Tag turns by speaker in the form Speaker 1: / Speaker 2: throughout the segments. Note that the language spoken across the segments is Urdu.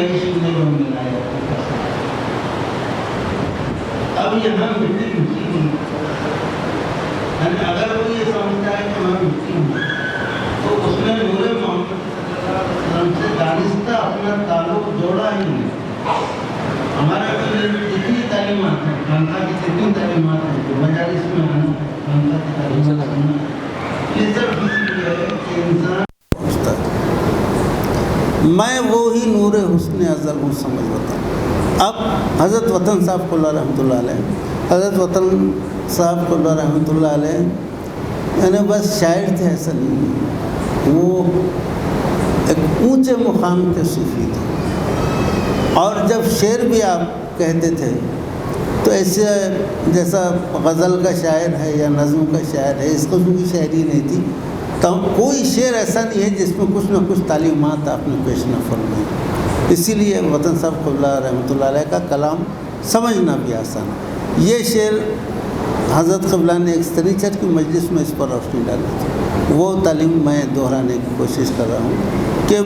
Speaker 1: عشق نے جو ملایا. اب یہاں مٹی مٹی نہیں، اگر وہ یہ سمجھتا ہے کہ میں مٹی ہوں تو اس نے نور محمد صلی اللہ علیہ وسلم سے دانستہ اپنا تعلق جوڑا ہی نہیں. ہمارا جتنی تعلیمات ہیں، خانقاہ کی جتنی تعلیمات ہیں، جو مجالس میں آنا، خانقاہ کی تعلیمات سننا، یہ سب اس لیے ہے کہ انسان میں وہی نور حسن ازل ہوں سمجھ ہوتا. اب حضرت وطن صاحب کو اللہ رحمۃ اللہ علیہ، حضرت وطن صاحب کو اللہ رحمۃ اللہ علیہ یعنی بس شاعر تھے ایسا نہیں، وہ ایک اونچے مقام کے صوفی تھے. اور جب شعر بھی آپ کہتے تھے تو ایسے جیسا غزل کا شاعر ہے یا نظم کا شاعر ہے، اس قسم کی شاعری نہیں تھی. تو کوئی شعر ایسا نہیں ہے جس میں کچھ نہ کچھ تعلیمات آپ نے پیش نہ فرمائی. اسی لیے وطن صاحب قبلہ رحمۃ اللہ علیہ کا کلام سمجھنا بھی آسان ہے. یہ شعر حضرت قبلہ نے ایک سنیچر کی مجلس میں اس پر روشنی ڈالی تھی. وہ تعلیم میں دہرانے کی کوشش کر رہا ہوں کہ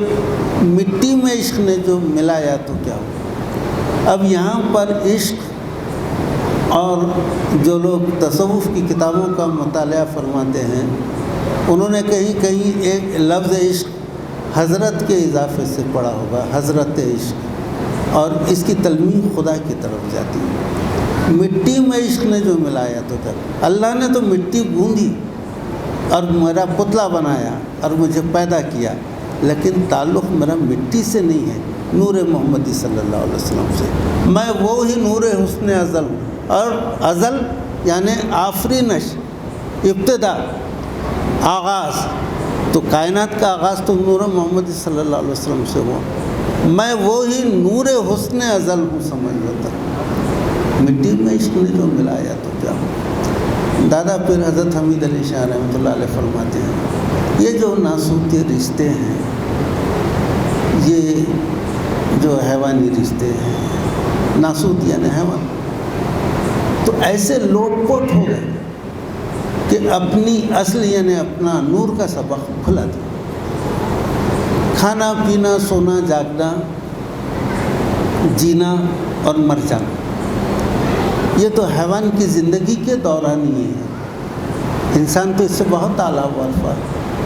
Speaker 1: مٹی میں عشق نے جو ملایا تو کیا ہو. اب یہاں پر عشق اور جو لوگ تصوف کی کتابوں کا مطالعہ فرماتے ہیں، انہوں نے کہیں کہیں ایک لفظ عشق حضرت کے اضافے سے پڑھا ہوگا، حضرت عشق، اور اس کی تلمیح خدا کی طرف جاتی ہے. مٹی میں عشق نے جو ملایا تو کیا، اللہ نے تو مٹی گوندھی اور میرا پتلا بنایا اور مجھے پیدا کیا، لیکن تعلق میرا مٹی سے نہیں ہے، نور محمدی صلی اللہ علیہ وسلم سے. میں وہی نور حسن ازل ہوں. اور ازل یعنی آفرینش، ابتدا، آغاز. تو کائنات کا آغاز تو نور محمد صلی اللہ علیہ وسلم سے ہوا. میں وہی نور حسن ازل ہوں سمجھ لیتا. مٹی میں عشق نے جو ملایا تو کیا ہو. دادا پیر حضرت حمید علی شاہ رحمۃ اللہ علیہ فرماتے ہیں، یہ جو ناسوتی رشتے ہیں، یہ جو حیوانی رشتے ہیں، ناسوت یعنی حیوان، تو ایسے لوٹ پوٹ ہو گئے کہ اپنی اصل یعنی اپنا نور کا سبق بھلا دیا. کھانا پینا، سونا جاگنا، جینا اور مر جانا، یہ تو حیوان کی زندگی کے دوران ہی ہے. انسان تو اس سے بہت اعلیٰ و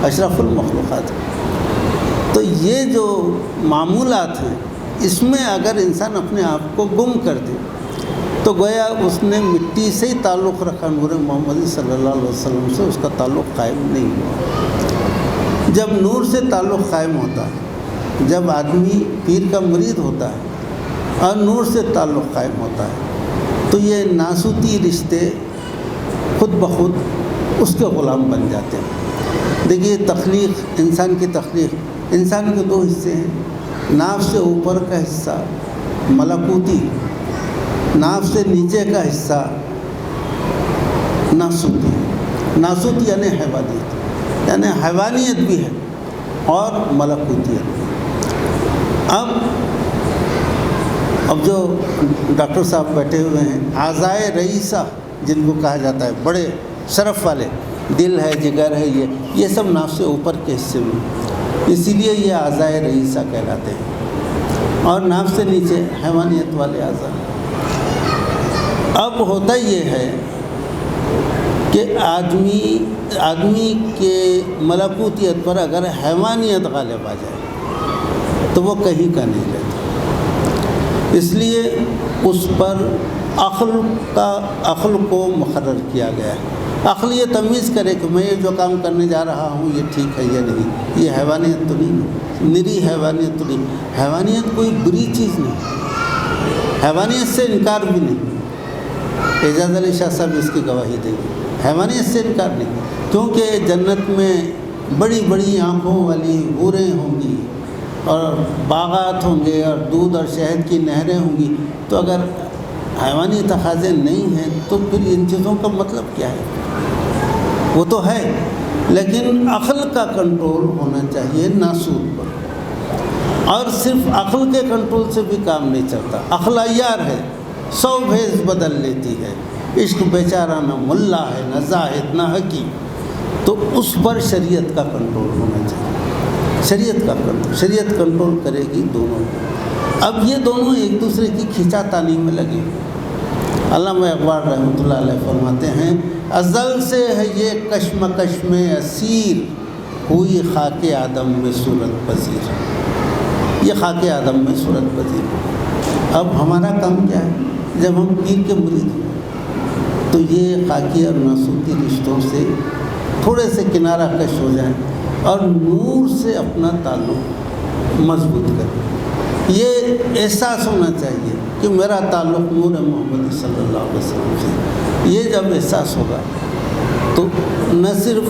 Speaker 1: اشرف المخلوقات ہے. تو یہ جو معمولات ہیں، اس میں اگر انسان اپنے آپ کو گم کر دے تو گویا اس نے مٹی سے ہی تعلق رکھا، نور محمد صلی اللہ علیہ وسلم سے اس کا تعلق قائم نہیں ہوا. جب نور سے تعلق قائم ہوتا ہے، جب آدمی پیر کا مرید ہوتا ہے اور نور سے تعلق قائم ہوتا ہے، تو یہ ناسوتی رشتے خود بخود اس کے غلام بن جاتے ہیں. دیکھیے تخلیق، انسان کی تخلیق، انسان کے دو حصے ہیں. ناف سے اوپر کا حصہ ملکوتی، ناف سے نیچے کا حصہ ناسوتی. ناسوتی یعنی حیوانیت، یعنی حیوانیت بھی ہے اور ملکوتیت بھی. اب جو ڈاکٹر صاحب بیٹھے ہوئے ہیں، اعضائے رئیسہ جن کو کہا جاتا ہے، بڑے شرف والے، دل ہے، جگر ہے، یہ سب ناف سے اوپر کے حصے میں، اسی لیے یہ اعضائے رئیسہ کہلاتے ہیں. اور ناف سے نیچے حیوانیت والے اعضاء. اب ہوتا یہ ہے کہ آدمی کے ملکوتیت پر اگر حیوانیت غالب آ جائے تو وہ کہیں کا نہیں رہتا. اس لیے اس پر عقل کو مقرر کیا گیا ہے. عقل یہ تمیز کرے کہ میں یہ جو کام کرنے جا رہا ہوں یہ ٹھیک ہے یا نہیں. یہ حیوانیت تو نہیں، نری حیوانیت تو نہیں. حیوانیت کوئی بری چیز نہیں، حیوانیت سے انکار بھی نہیں. اعجاز علی شاہ صاحب اس کی گواہی دیں گے. حیوانیت سے انکار نہیں، کیونکہ جنت میں بڑی بڑی آنکھوں والی حوریں ہوں گی اور باغات ہوں گے اور دودھ اور شہد کی نہریں ہوں گی. تو اگر حیوانی تقاضے نہیں ہیں تو پھر ان چیزوں کا مطلب کیا ہے؟ وہ تو ہے، لیکن عقل کا کنٹرول ہونا چاہیے ناسود پر. اور صرف عقل کے کنٹرول سے بھی کام نہیں چلتا. عقل عیار ہے، 100 بھیس بدل لیتی ہے. عشق بیچارہ نہ ملا ہے، نہ زاہد، نہ حکیم. تو اس پر شریعت کا کنٹرول ہونا چاہیے. شریعت کنٹرول کرے گی دونوں. اب یہ دونوں ایک دوسرے کی کھینچا تانی میں لگے. علامہ اقبال رحمۃ اللہ علیہ فرماتے ہیں ازل سے ہے یہ کشمکش میں اسیر ہوئی خاک آدم میں صورت پذیر. یہ خاک آدم میں صورت پذیر. اب ہمارا کام کیا ہے؟ جب ہم پیر کے مرید ہیں تو یہ خاکی اور ناسوتی رشتوں سے تھوڑے سے کنارہ کش ہو جائیں اور نور سے اپنا تعلق مضبوط کریں. یہ احساس ہونا چاہیے کہ میرا تعلق نور محمد صلی اللہ علیہ وسلم سے. یہ جب احساس ہوگا تو نہ صرف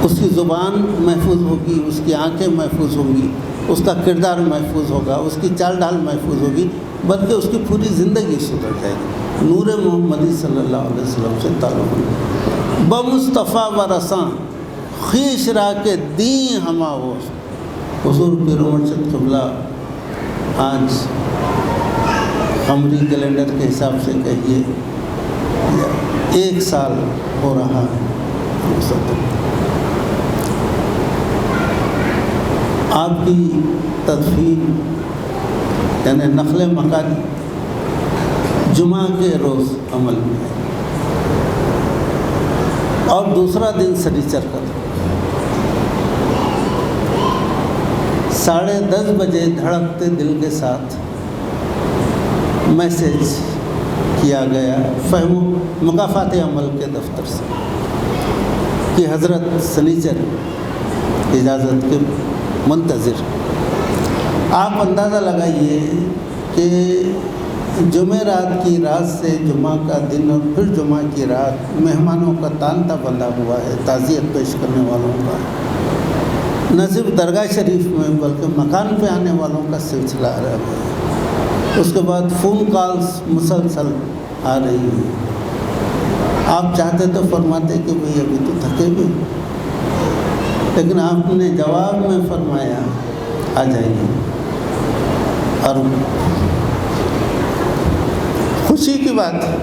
Speaker 1: اس کی زبان محفوظ ہوگی، اس کی آنکھیں محفوظ ہوں گی، اس کا کردار محفوظ ہوگا، اس کی چال ڈھال محفوظ ہوگی، بلکہ اس کی پوری زندگی سدھر جائے گی. نور محمدی صلی اللہ علیہ وسلم سے تعلق بمصطفیٰ و رساں خیش را کے دیں ہما ہو. حضور پیر مرشد قبلہ آج قمری کیلنڈر کے حساب سے کہیے 1 سال ہو رہا ہے. آپ کی تدفین یعنی نقل مکانی جمعہ کے روز عمل میں ہے اور دوسرا دن سنیچر کا تھا. 10:30 بجے دھڑکتے دل کے ساتھ میسیج کیا گیا فہم مکافات عمل کے دفتر سے کہ حضرت سنیچر اجازت کے منتظر. آپ اندازہ لگائیے کہ جمعرات کی رات سے جمعہ کا دن اور پھر جمعہ کی رات مہمانوں کا تانتا بندھا ہوا ہے، تعزیت پیش کرنے والوں کا. نہ صرف درگاہ شریف میں بلکہ مکان پہ آنے والوں کا سلسلہ آ رہا ہے. اس کے بعد فون کالز مسلسل آ رہی ہیں. آپ چاہتے تو فرماتے کہ بھئی ابھی تو تھکے بھی، لیکن آپ نے جواب میں فرمایا آ جائیے. اور خوشی کی بات ہے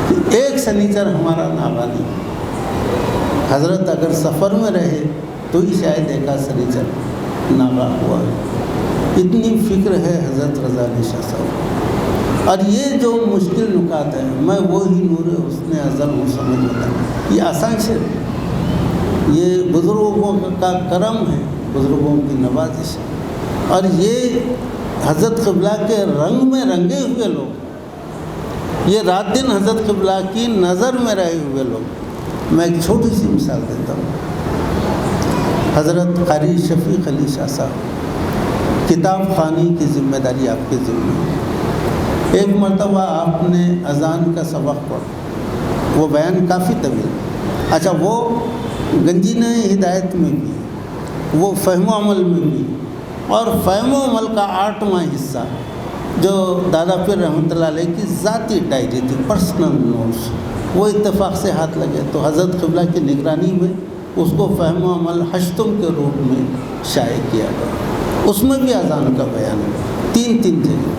Speaker 1: کہ ایک سنیچر ہمارا نابانی. حضرت اگر سفر میں رہے تو ہی شاید ایک سنیچر نابا ہوا ہے. اتنی فکر ہے حضرت رضا علی شاہ صاحب. اور یہ جو مشکل نکات ہیں میں وہی نور حسن ازل ہوں سمجھ لیتا ہوں. یہ آسان شعر، یہ بزرگوں کا کرم ہے، بزرگوں کی نوازش ہے. اور یہ حضرت قبلہ کے رنگ میں رنگے ہوئے لوگ، یہ رات دن حضرت قبلہ کی نظر میں رہے ہوئے لوگ. میں ایک چھوٹی سی مثال دیتا ہوں. حضرت قاری شفیق علی شاہ صاحب کتاب خوانی کی ذمہ داری آپ کے ذمہ ہے. ایک مرتبہ آپ نے اذان کا سبق پڑھا، وہ بیان کافی طویل. اچھا، وہ گنجینہ ہدایت میں بھی، وہ فہم و عمل میں بھی، اور فہم و عمل کا 8واں حصہ جو دادا پیر رحمۃ اللہ علیہ کی ذاتی ڈائری تھی، پرسنل نوٹس، وہ اتفاق سے ہاتھ لگے تو حضرت قبلہ کی نگرانی میں اس کو فہم و عمل ہشتم کے روپ میں شائع کیا گیا. اس میں بھی اذان کا بیان ہے 3 جگہ.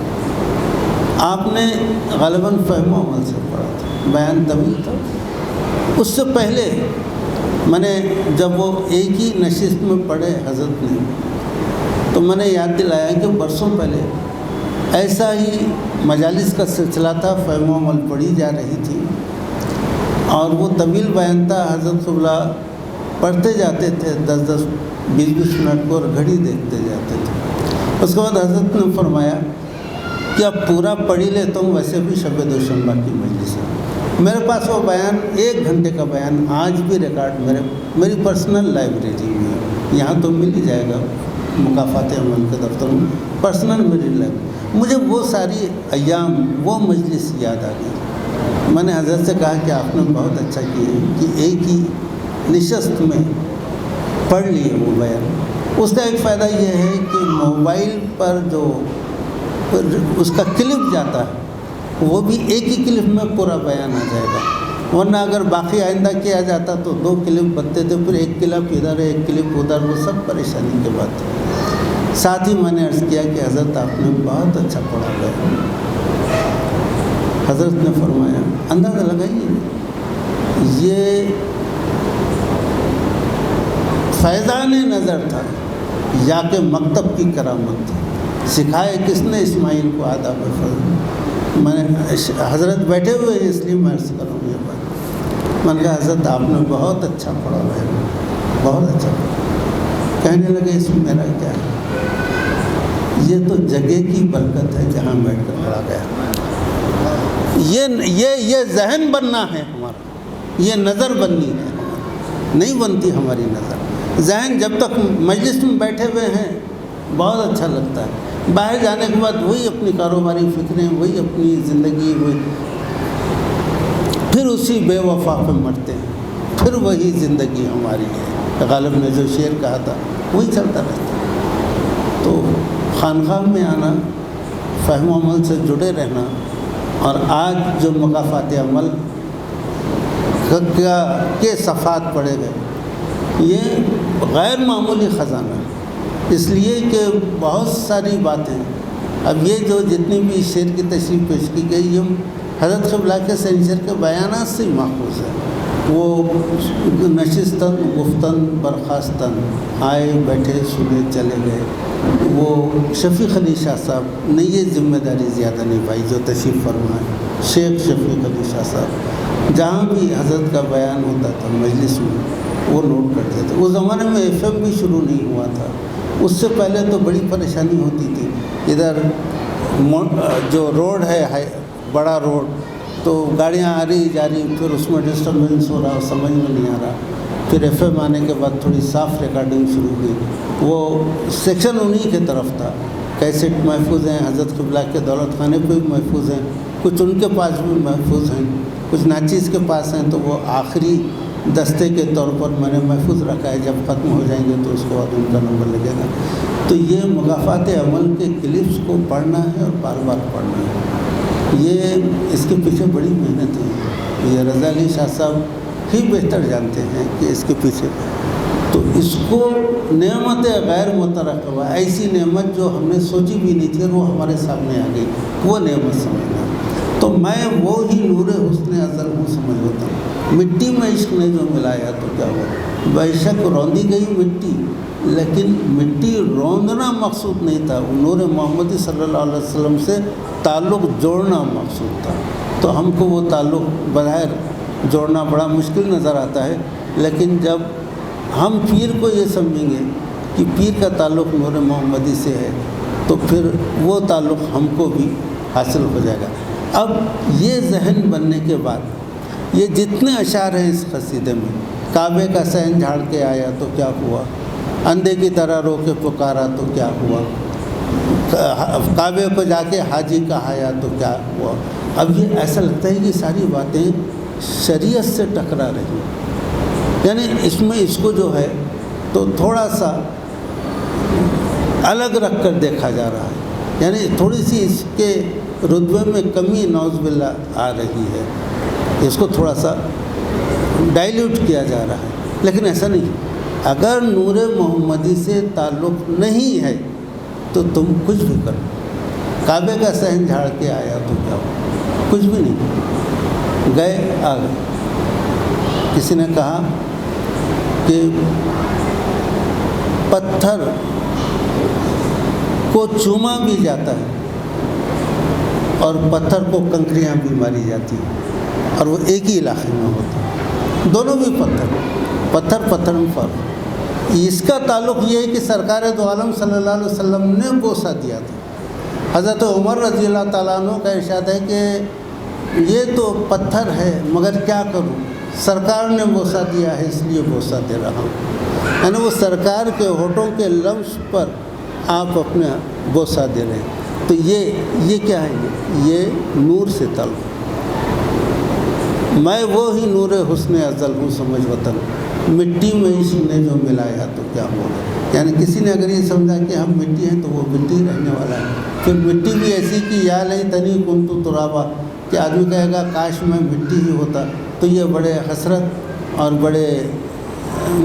Speaker 1: آپ نے غالباً فہم و عمل سے پڑھا تھا، بیان طویل تھا. اس سے پہلے میں نے جب وہ ایک ہی نشست میں پڑھے حضرت نے تو میں نے یاد دلایا کہ برسوں پہلے ایسا ہی مجالس کا سلسلہ تھا، فہم و عمل پڑھی جا رہی تھی اور وہ طویل بیان تھا. حضرت قبلہ پڑھتے جاتے تھے 10-10 20-20 منٹ کو اور گھڑی دیکھتے جاتے تھے. اس کے بعد حضرت نے فرمایا کہ اب پورا پڑھی لیتا ہوں، ویسے بھی شب دوشنبہ کی مجلس ہے. میرے پاس وہ بیان 1 گھنٹے کا بیان آج بھی ریکارڈ میری پرسنل لائبریری میں ہے. یہاں تو مل ہی جائے گا مکافات عمل کے دفتر میں، پرسنل میری لائبریری. مجھے وہ ساری ایام، وہ مجلس یاد آ گئی. میں نے حضرت سے کہا کہ آپ نے بہت اچھا کیا کہ ایک ہی نشست میں پڑھ لیے وہ بیان. اس کا ایک فائدہ یہ ہے کہ موبائل پر جو اس کا کلپ جاتا ہے وہ بھی ایک ہی کلپ میں پورا بیان آ جائے گا. ورنہ اگر باقی آئندہ کیا جاتا تو 2 کلپ بنتے تھے، پھر 1 کلپ ادھر ہے 1 کلپ ادھر، وہ سب پریشانی کی بات ہے. ساتھ ہی میں نے عرض کیا کہ حضرت آپ نے بہت اچھا پڑھا گیا. حضرت نے فرمایا اندازہ لگائیے یہ فیضان نظر تھا یا کہ مکتب کی کرامت تھی. سکھائے کس نے اسماعیل کو آداب فضل؟ میں حضرت بیٹھے ہوئے ہیں اس لیے میں عرض کروں یہ بات. میں نے کہا حضرت آپ نے بہت اچھا پڑھا ہے، بہت اچھا پڑھا. کہنے لگے اس میں میرا کیا ہے، یہ تو جگہ کی برکت ہے جہاں بیٹھ کر پڑھا گیا. یہ ذہن بننا ہے ہمارا، یہ نظر بننی ہے، نہیں بنتی ہماری نظر. ذہن جب تک مجلس میں بیٹھے ہوئے ہیں بہت اچھا لگتا ہے، باہر جانے کے بعد وہی اپنی کاروباری فکریں، وہی اپنی زندگی، وہی پھر اسی بے وفا پہ مرتے ہیں، پھر وہی زندگی ہماری ہے. غالب نے جو شعر کہا تھا وہی چلتا رہتا ہے. تو خانقاہ میں آنا، فہم و عمل سے جڑے رہنا، اور آج جو مقافات عمل کے صفحات پڑھے گئے، یہ غیر معمولی خزانہ ہے. اس لیے کہ بہت ساری باتیں، اب یہ جو جتنی بھی شعر کی تشریح پیش کی گئی، یہ حضرت قبلہ کے سینچر کے بیانات سے ہی ماخوذ ہے. وہ نشستن گفتن برخاستن، آئے بیٹھے سنے چلے گئے. وہ شفیق علی شاہ صاحب نے یہ ذمہ داری زیادہ نبھائی جو تشریف فرما ہے. شیخ شفیق علی شاہ صاحب جہاں بھی حضرت کا بیان ہوتا تھا مجلس میں وہ نوٹ کرتے تھے. اس زمانے میں FM بھی شروع نہیں ہوا تھا، اس سے پہلے تو بڑی پریشانی ہوتی تھی. ادھر جو روڈ ہے بڑا روڈ، تو گاڑیاں آ رہی جا رہی، پھر اس میں ڈسٹربنس ہو رہا، سمجھ میں نہیں آ رہا. پھر FM آنے کے بعد تھوڑی صاف ریکارڈنگ شروع ہوئی. وہ سیکشن انہی کی طرف تھا. کیسٹ محفوظ ہیں حضرت قبلہ کے دولت خانے پہ بھی محفوظ ہیں، کچھ ان کے پاس بھی محفوظ ہیں، کچھ ناچیز کے پاس ہیں. تو وہ آخری دستے کے طور پر میں نے محفوظ رکھا ہے، جب ختم ہو جائیں گے تو اس کے بعد ان کا نمبر لگے گا. تو یہ مقافات عمل کے کلپس کو پڑھنا ہے اور بار بار پڑھنا ہے. یہ اس کے پیچھے بڑی محنت ہے. یہ رضا علی شاہ صاحب ہی بہتر جانتے ہیں کہ اس کے پیچھے. تو اس کو نعمت غیر مترقبہ، ایسی نعمت جو ہم نے سوچی بھی نہیں تھی اور وہ ہمارے سامنے آ گئی، وہ نعمت سمجھنا. تو میں وہی نور حسن ازل ہوں سمجھ ہوتا ہوں. مٹی میں عشق نے جو ملایا تو کیا ہوا، بے شک روندی گئی مٹی، لیکن مٹی روندنا مقصود نہیں تھا. نور محمدی صلی اللہ علیہ وسلم سے تعلق جوڑنا مقصود تھا. تو ہم کو وہ تعلق بظاہر جوڑنا بڑا مشکل نظر آتا ہے، لیکن جب ہم پیر کو یہ سمجھیں گے کہ پیر کا تعلق نور محمدی سے ہے، تو پھر وہ تعلق ہم کو بھی حاصل ہو جائے گا. اب یہ ذہن بننے کے بعد یہ جتنے اشعار ہیں اس قصیدے میں، کعبے کا صحن جھاڑ کے آیا تو کیا ہوا، اندھے کی طرح رو کے پکارا تو کیا ہوا، کعبے کو جا کے حاجی کہایا تو کیا ہوا. اب یہ ایسا لگتا ہے کہ ساری باتیں شریعت سے ٹکرا رہی ہیں. یعنی اس میں اس کو جو ہے تو تھوڑا سا الگ رکھ کر دیکھا جا رہا ہے. یعنی تھوڑی سی اس کے رتبے میں کمی نعوذ باللہ آ رہی ہے، اس کو تھوڑا سا ڈائلیوٹ کیا جا رہا ہے. لیکن ایسا نہیں. اگر نور محمدی سے تعلق نہیں ہے تو تم کچھ بھی کرو. کعبے کا صحن جھاڑ کے آیا تو کیا ہو، کچھ بھی نہیں، گئے آ گئے. کسی نے کہا کہ پتھر کو چوما بھی جاتا ہے اور پتھر کو کنکریاں بھی ماری جاتی ہیں، اور وہ ایک ہی علاقے میں ہوتے ہیں. دونوں بھی پتھر میں فرق. اس کا تعلق یہ ہے کہ سرکار دو عالم صلی اللہ علیہ وسلم نے بوسہ دیا تھا. حضرت عمر رضی اللہ تعالیٰ عنہ کا ارشاد ہے کہ یہ تو پتھر ہے مگر کیا کروں، سرکار نے بوسہ دیا ہے اس لیے بوسہ دے رہا ہوں. یعنی وہ سرکار کے ہونٹوں کے لمس پر آپ اپنا بوسہ دے رہے ہیں. تو یہ کیا ہے، یہ نور سے تعلق. میں وہی نور حسن ازل ہوں سمجھ وطن، مٹی میں عشق نے جو ملایا تو کیا ہوگا. یعنی کسی نے اگر یہ سمجھا کہ ہم مٹی ہیں تو وہ مٹی رہنے والا ہے. پھر مٹی بھی ایسی کہ یا لیتنی کنت ترابا، کہ آدمی کہے گا کاش میں مٹی ہی ہوتا. تو یہ بڑے حسرت اور بڑے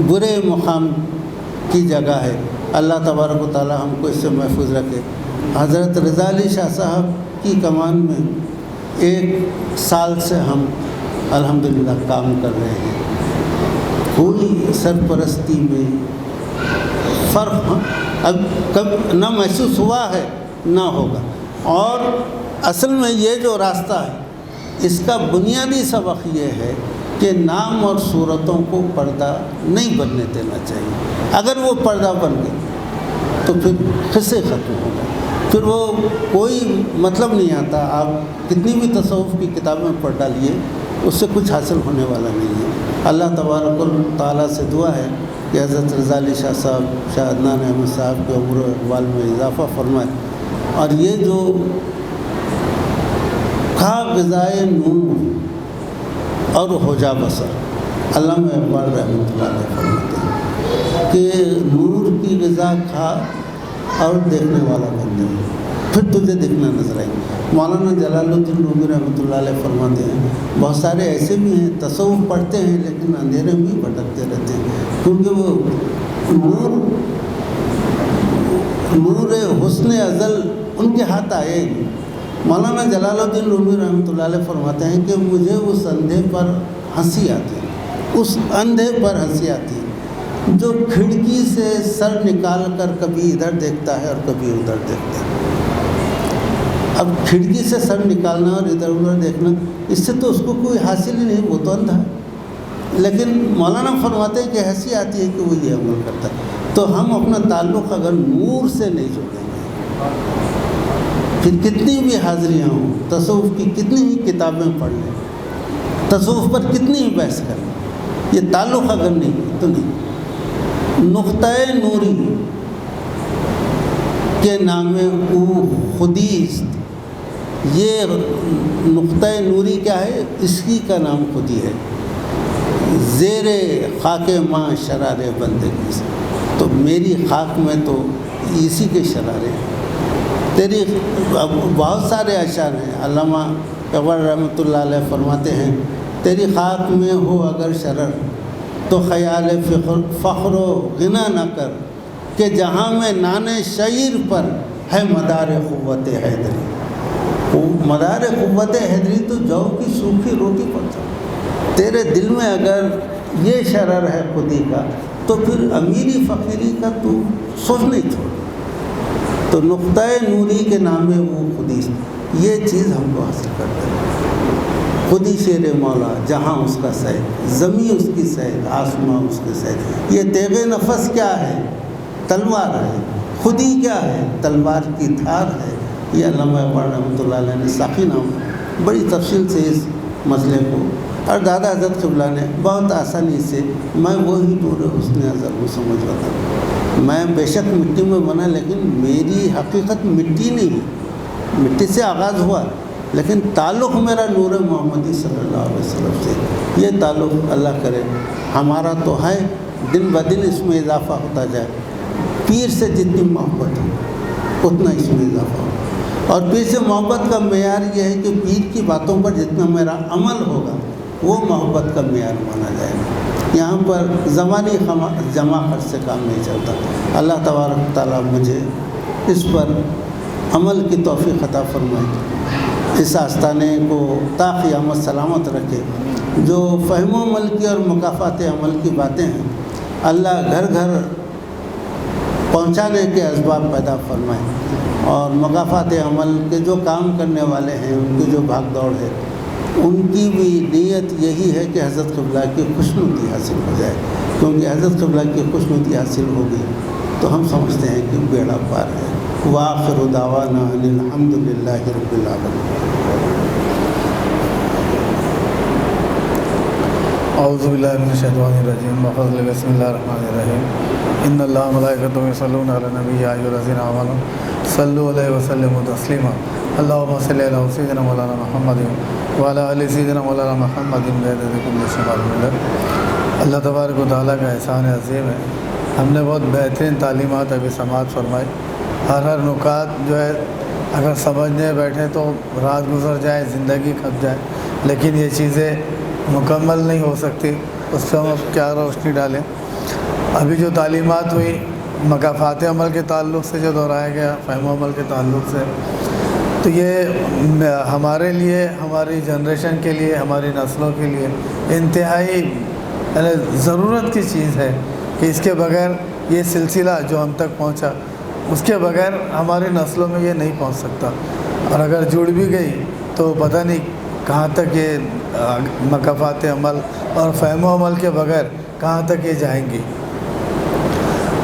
Speaker 1: برے مقام کی جگہ ہے. اللہ تبارک و تعالی ہم کو اس سے محفوظ رکھے. حضرت رضا علی شاہ صاحب کی کمان میں 1 سال سے ہم الحمدللہ کام کر رہے ہیں. کوئی سرپرستی میں فرق اب کب نہ محسوس ہوا ہے، نہ ہوگا۔ اور اصل میں یہ جو راستہ ہے اس کا بنیادی سبق یہ ہے کہ نام اور صورتوں کو پردہ نہیں بننے دینا چاہیے۔ اگر وہ پردہ بن گئے تو پھر قصے ختم ہو گئے، پھر وہ کوئی مطلب نہیں آتا۔ آپ کتنی بھی تصوف کی کتابیں پڑھ ڈالیے اس سے کچھ حاصل ہونے والا نہیں ہے۔ اللہ تبارک و تعالیٰ سے دعا ہے کہ حضرت رضا علی شاہ صاحب، شاہ عدنان احمد صاحب کے عمر و اقبال میں اضافہ فرمائے، اور یہ جو کھا غذائے نور اور ہو جا بسر، علامہ اقبال رحمۃ اللہ علیہ فرماتے ہیں کہ نور کی غذا کھا اور دیکھنے والا بن جائے، پھر تجھے دیکھنا نظر آئے گا۔ مولانا جلال الدین رومی رحمۃ اللہ علیہ فرماتے ہیں بہت سارے ایسے بھی ہیں تصوف پڑھتے ہیں لیکن اندھیرے میں ہی بھٹکتے رہتے ہیں، کیونکہ وہ نور حسن ازل ان کے ہاتھ آئے ہی۔ مولانا جلال الدین رومی رحمۃ اللہ علیہ فرماتے ہیں کہ مجھے اس اندھے پر ہنسی آتی ہے، اس اندھے پر ہنسی آتی ہے جو کھڑکی سے سر نکال کر کبھی ادھر دیکھتا ہے اور کبھی ادھر دیکھتا ہے۔ اب کھڑکی سے سر نکالنا اور ادھر ادھر دیکھنا، اس سے تو اس کو کوئی حاصل ہی نہیں، وہ تو اندھا ہے۔ لیکن مولانا فرماتے ہیں کہ ہنسی آتی ہے کہ وہ یہ عمل کرتا ہے۔ تو ہم اپنا تعلق اگر نور سے نہیں جوڑیں گے، پھر کتنی بھی حاضریاں ہوں، تصوف کی کتنی ہی کتابیں پڑھ لیں، تصوف پر کتنی ہی بحث کر لیں، یہ تعلق اگر نہیں تو نہیں۔ نقطۂ نوری کے نام او خودیست، یہ نقطۂ نوری کیا ہے؟ اس کی کا نام خودی ہے، زیر خاک ماں شرار بندگی سے، تو میری خاک میں تو اسی کے شرارے ہیں۔ تیری بہت سارے اشعار ہیں، علامہ اقبال رحمۃ اللہ علیہ فرماتے ہیں تیری خاک میں ہو اگر شرر تو خیال فخر و غنا نہ کر، کہ جہاں میں نان شعیر پر ہے مدار قوت حیدری۔ مدار قوت حیدری تو جو کی سوکھی روٹی پر تھا، تیرے دل میں اگر یہ شرر ہے خودی کا تو پھر امیری فقیری کا تو سوچ نہیں چھوڑ۔ تو نقطۂ نوری کے نام وہ خودی، یہ چیز ہم کو حاصل کرتے ہیں۔ خودی شیر مولا جہاں اس کا سید، زمین اس کی سید، آسمان اس کے سید۔ یہ تیغ نفس کیا ہے؟ تلوار ہے۔ خودی کیا ہے؟ تلوار کی دھار ہے۔ یہ علامہ اقبال رحمۃ اللہ علیہ نے ساقی نام بڑی تفصیل سے اس مسئلے کو، اور دادا حضرت قبلہ نے بہت آسانی سے، میں وہی نور حسن ازل کو سمجھ رہا تھا۔ میں بے شک مٹی میں بنا، لیکن میری حقیقت مٹی نہیں ہے، مٹی سے آغاز ہوا لیکن تعلق میرا نور محمدی صلی اللہ علیہ وسلم سے۔ یہ تعلق اللہ کرے ہمارا تو ہے، دن بدن اس میں اضافہ ہوتا جائے۔ پیر سے جتنی محبت ہو اتنا اس میں اضافہ ہو، اور پیر سے محبت کا معیار یہ ہے کہ پیر کی باتوں پر جتنا میرا عمل ہوگا وہ محبت کا معیار مانا جائے گا۔ یہاں پر زمانی جمع خرچ سے کام نہیں چلتا۔ اللہ تبارک تعالیٰ مجھے اس پر عمل کی توفیق عطا فرمائے، اس آستانے کو تا قیامت سلامت رکھے۔ جو فہم و عمل کی اور مکافات عمل کی باتیں ہیں اللہ گھر گھر پہنچانے کے اسباب پیدا فرمائے، اور مکافات عمل کے جو کام کرنے والے ہیں ان کی جو بھاگ دوڑ ہے ان کی بھی نیت یہی ہے کہ حضرت قبلہ کی خوشنودی حاصل ہو جائے، کیونکہ حضرت قبلہ کی خوشنودی حاصل ہوگی تو ہم سمجھتے ہیں کہ بیڑا پار ہے۔ وآخر دعوانا ان الحمد للہ رب العالمین۔
Speaker 2: اعوذ باللہ من الشیطان الرجیم، بسم اللہ الرحمن الرحیم۔ ان اللہ ملائکتہ یصلون علی النبی یا ایھا الذین آمنوا صلوا علیہ وسلموا تسلیما۔ اللہم صل علی سیدنا مولانا محمد وعلی آل سیدنا مولانا محمد بعدد کل شمال ملت۔ اللہ تبارک و تعالیٰ کا احسان عظیم ہے، ہم نے بہت بہترین تعلیمات ابھی سماعت فرمائی۔ ہر نکات جو ہے اگر سمجھنے بیٹھے تو رات گزر جائے، زندگی کھپ جائے، لیکن یہ چیزیں مکمل نہیں ہو سکتی، اس پہ ہم اب کیا روشنی ڈالیں۔ ابھی جو تعلیمات ہوئی مکافات عمل کے تعلق سے جو دہرایا گیا، فہم و عمل کے تعلق سے، تو یہ ہمارے لیے، ہماری جنریشن کے لیے، ہماری نسلوں کے لیے انتہائی ضرورت کی چیز ہے کہ اس کے بغیر یہ سلسلہ جو ہم تک پہنچا اس کے بغیر ہماری نسلوں میں یہ نہیں پہنچ سکتا، اور اگر جڑ بھی گئی تو پتہ نہیں کہاں تک یہ مکافات عمل اور فہم و عمل کے بغیر کہاں تک یہ جائیں گی۔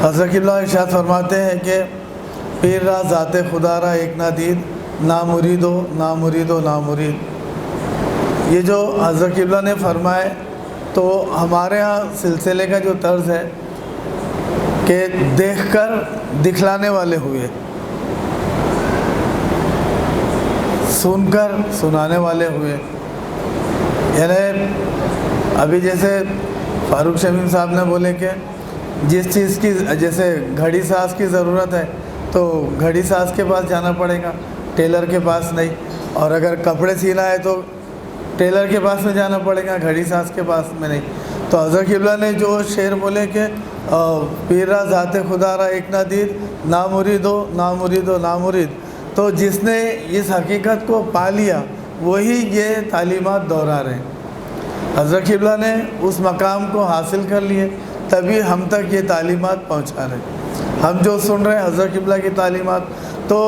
Speaker 2: حضرت قبلہ ارشاد فرماتے ہیں کہ پیر را ذات خدا را ایک نہ دید، نا مرید و نا مرید و نا مرید۔ یہ جو حضرت قبلہ نے فرمائے تو ہمارے ہاں سلسلے کا جو طرز ہے کہ دیکھ کر دکھلانے والے ہوئے، سن کر سنانے والے ہوئے۔ یعنی ابھی جیسے فاروق شمیم صاحب نے بولے کہ جس چیز کی جیسے گھڑی ساز کی ضرورت ہے تو گھڑی ساز کے پاس جانا پڑے گا، ٹیلر کے پاس نہیں، اور اگر کپڑے سینا ہے تو ٹیلر کے پاس میں جانا پڑے گا، گھڑی ساز کے پاس میں نہیں۔ تو حضرت قبلہ نے جو شعر بولے کہ پیر را ذات خدا را ایک نہ دید، نا مرید و نا مرید و نا مرید، تو جس نے اس حقیقت کو پا لیا وہی یہ تعلیمات دہرا رہے ہیں۔ حضرت قبلہ نے اس مقام کو حاصل کر لیے تبھی ہم تک یہ تعلیمات پہنچا رہے ہیں۔ ہم جو سن رہے ہیں حضرت قبلہ کی تعلیمات، تو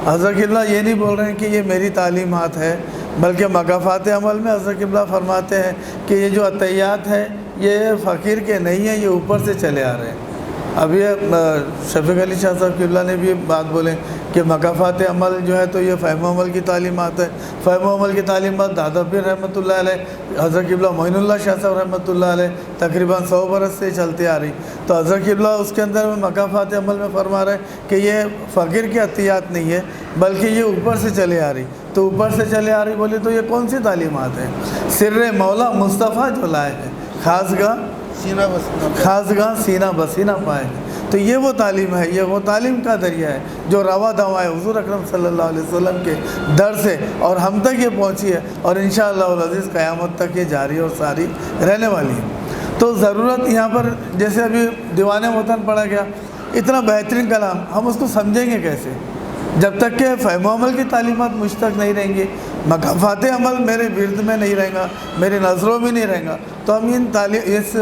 Speaker 2: حضرت قبلہ یہ نہیں بول رہے ہیں کہ یہ میری تعلیمات ہے، بلکہ مکافات عمل میں حضرت قبلہ فرماتے ہیں کہ یہ جو عطیات ہے یہ فقیر کے نہیں ہیں، یہ اوپر سے چلے آ رہے ہیں۔ اب یہ شفیق علی شاہ صاحب قبلہ نے بھی بات بولے کہ مکافات عمل جو ہے تو یہ فہم و عمل کی تعلیمات ہے۔ فہم و عمل کی تعلیمات دادا پیر رحمۃ اللہ علیہ، حضرت قبلہ معین اللہ شاہ صاحب رحمۃ اللہ علیہ تقریباً 100 برس سے چلتی آ رہی۔ تو حضرت قبلہ اس کے اندر میں مکافات عمل میں فرما رہے کہ یہ فقیر کی عطیات نہیں ہے بلکہ یہ اوپر سے چلے آ رہی۔ تو اوپر سے چلے آ رہی بولے تو یہ کون سی تعلیمات ہیں؟ سر مولا مصطفیٰ جو لائے ہیں، خاصگاہ سینہ بسینہ پائے ہیں۔ تو یہ وہ تعلیم ہے، یہ وہ تعلیم کا ذریعہ ہے جو روا دوا ہے حضور اکرم صلی اللہ علیہ وسلم کے در سے اور ہم تک یہ پہنچی ہے، اور انشاءاللہ العزیز قیامت تک یہ جاری اور ساری رہنے والی ہے۔ تو ضرورت یہاں پر جیسے ابھی دیوان وطن پڑھا گیا، اتنا بہترین کلام، ہم اس کو سمجھیں گے کیسے جب تک کہ فہم و عمل کی تعلیمات مجھ تک نہیں رہیں گی، مکافات عمل میرے ورد میں نہیں رہے گا، میری نظروں میں نہیں رہے گا، تو ہم اس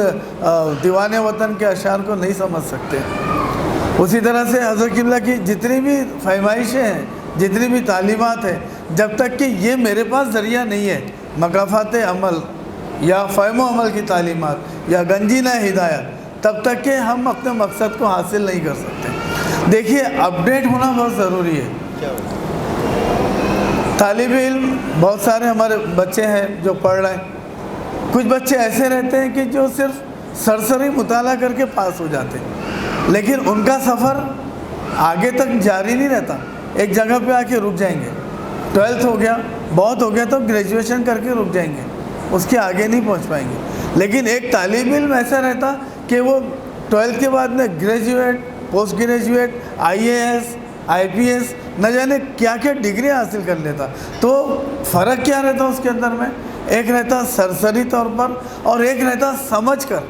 Speaker 2: دیوان وطن کے اشعار کو نہیں سمجھ سکتے۔ اسی طرح سے حضرت قبلہ کی جتنی بھی فرمائشیں ہیں، جتنی بھی تعلیمات ہیں، جب تک کہ یہ میرے پاس ذریعہ نہیں ہے مکافات عمل یا فہم و عمل کی تعلیمات یا گنجینہ ہدایت، تب تک کہ ہم اپنے مقصد کو حاصل نہیں کر سکتے۔ دیکھیے اپڈیٹ ہونا بہت ضروری ہے۔ طالب علم بہت سارے ہمارے بچے ہیں جو پڑھ رہے ہیں، کچھ بچے ایسے رہتے ہیں کہ جو صرف سرسری مطالعہ کر کے پاس ہو جاتے ہیں، لیکن ان کا سفر آگے تک جاری نہیں رہتا، ایک جگہ پہ آ کے رک جائیں گے۔ 12th ہو گیا، بہت ہو گیا تو گریجویشن کر کے رک جائیں گے، اس کے آگے نہیں پہنچ پائیں گے۔ لیکن ایک طالب علم ایسا رہتا کہ وہ 12th کے بعد میں graduate, post graduate, IAS، IPS، نہ جانے کیا کیا ڈگری حاصل کر لیتا۔ تو فرق کیا رہتا اس کے اندر میں؟ ایک رہتا سرسری طور پر اور ایک رہتا سمجھ کر،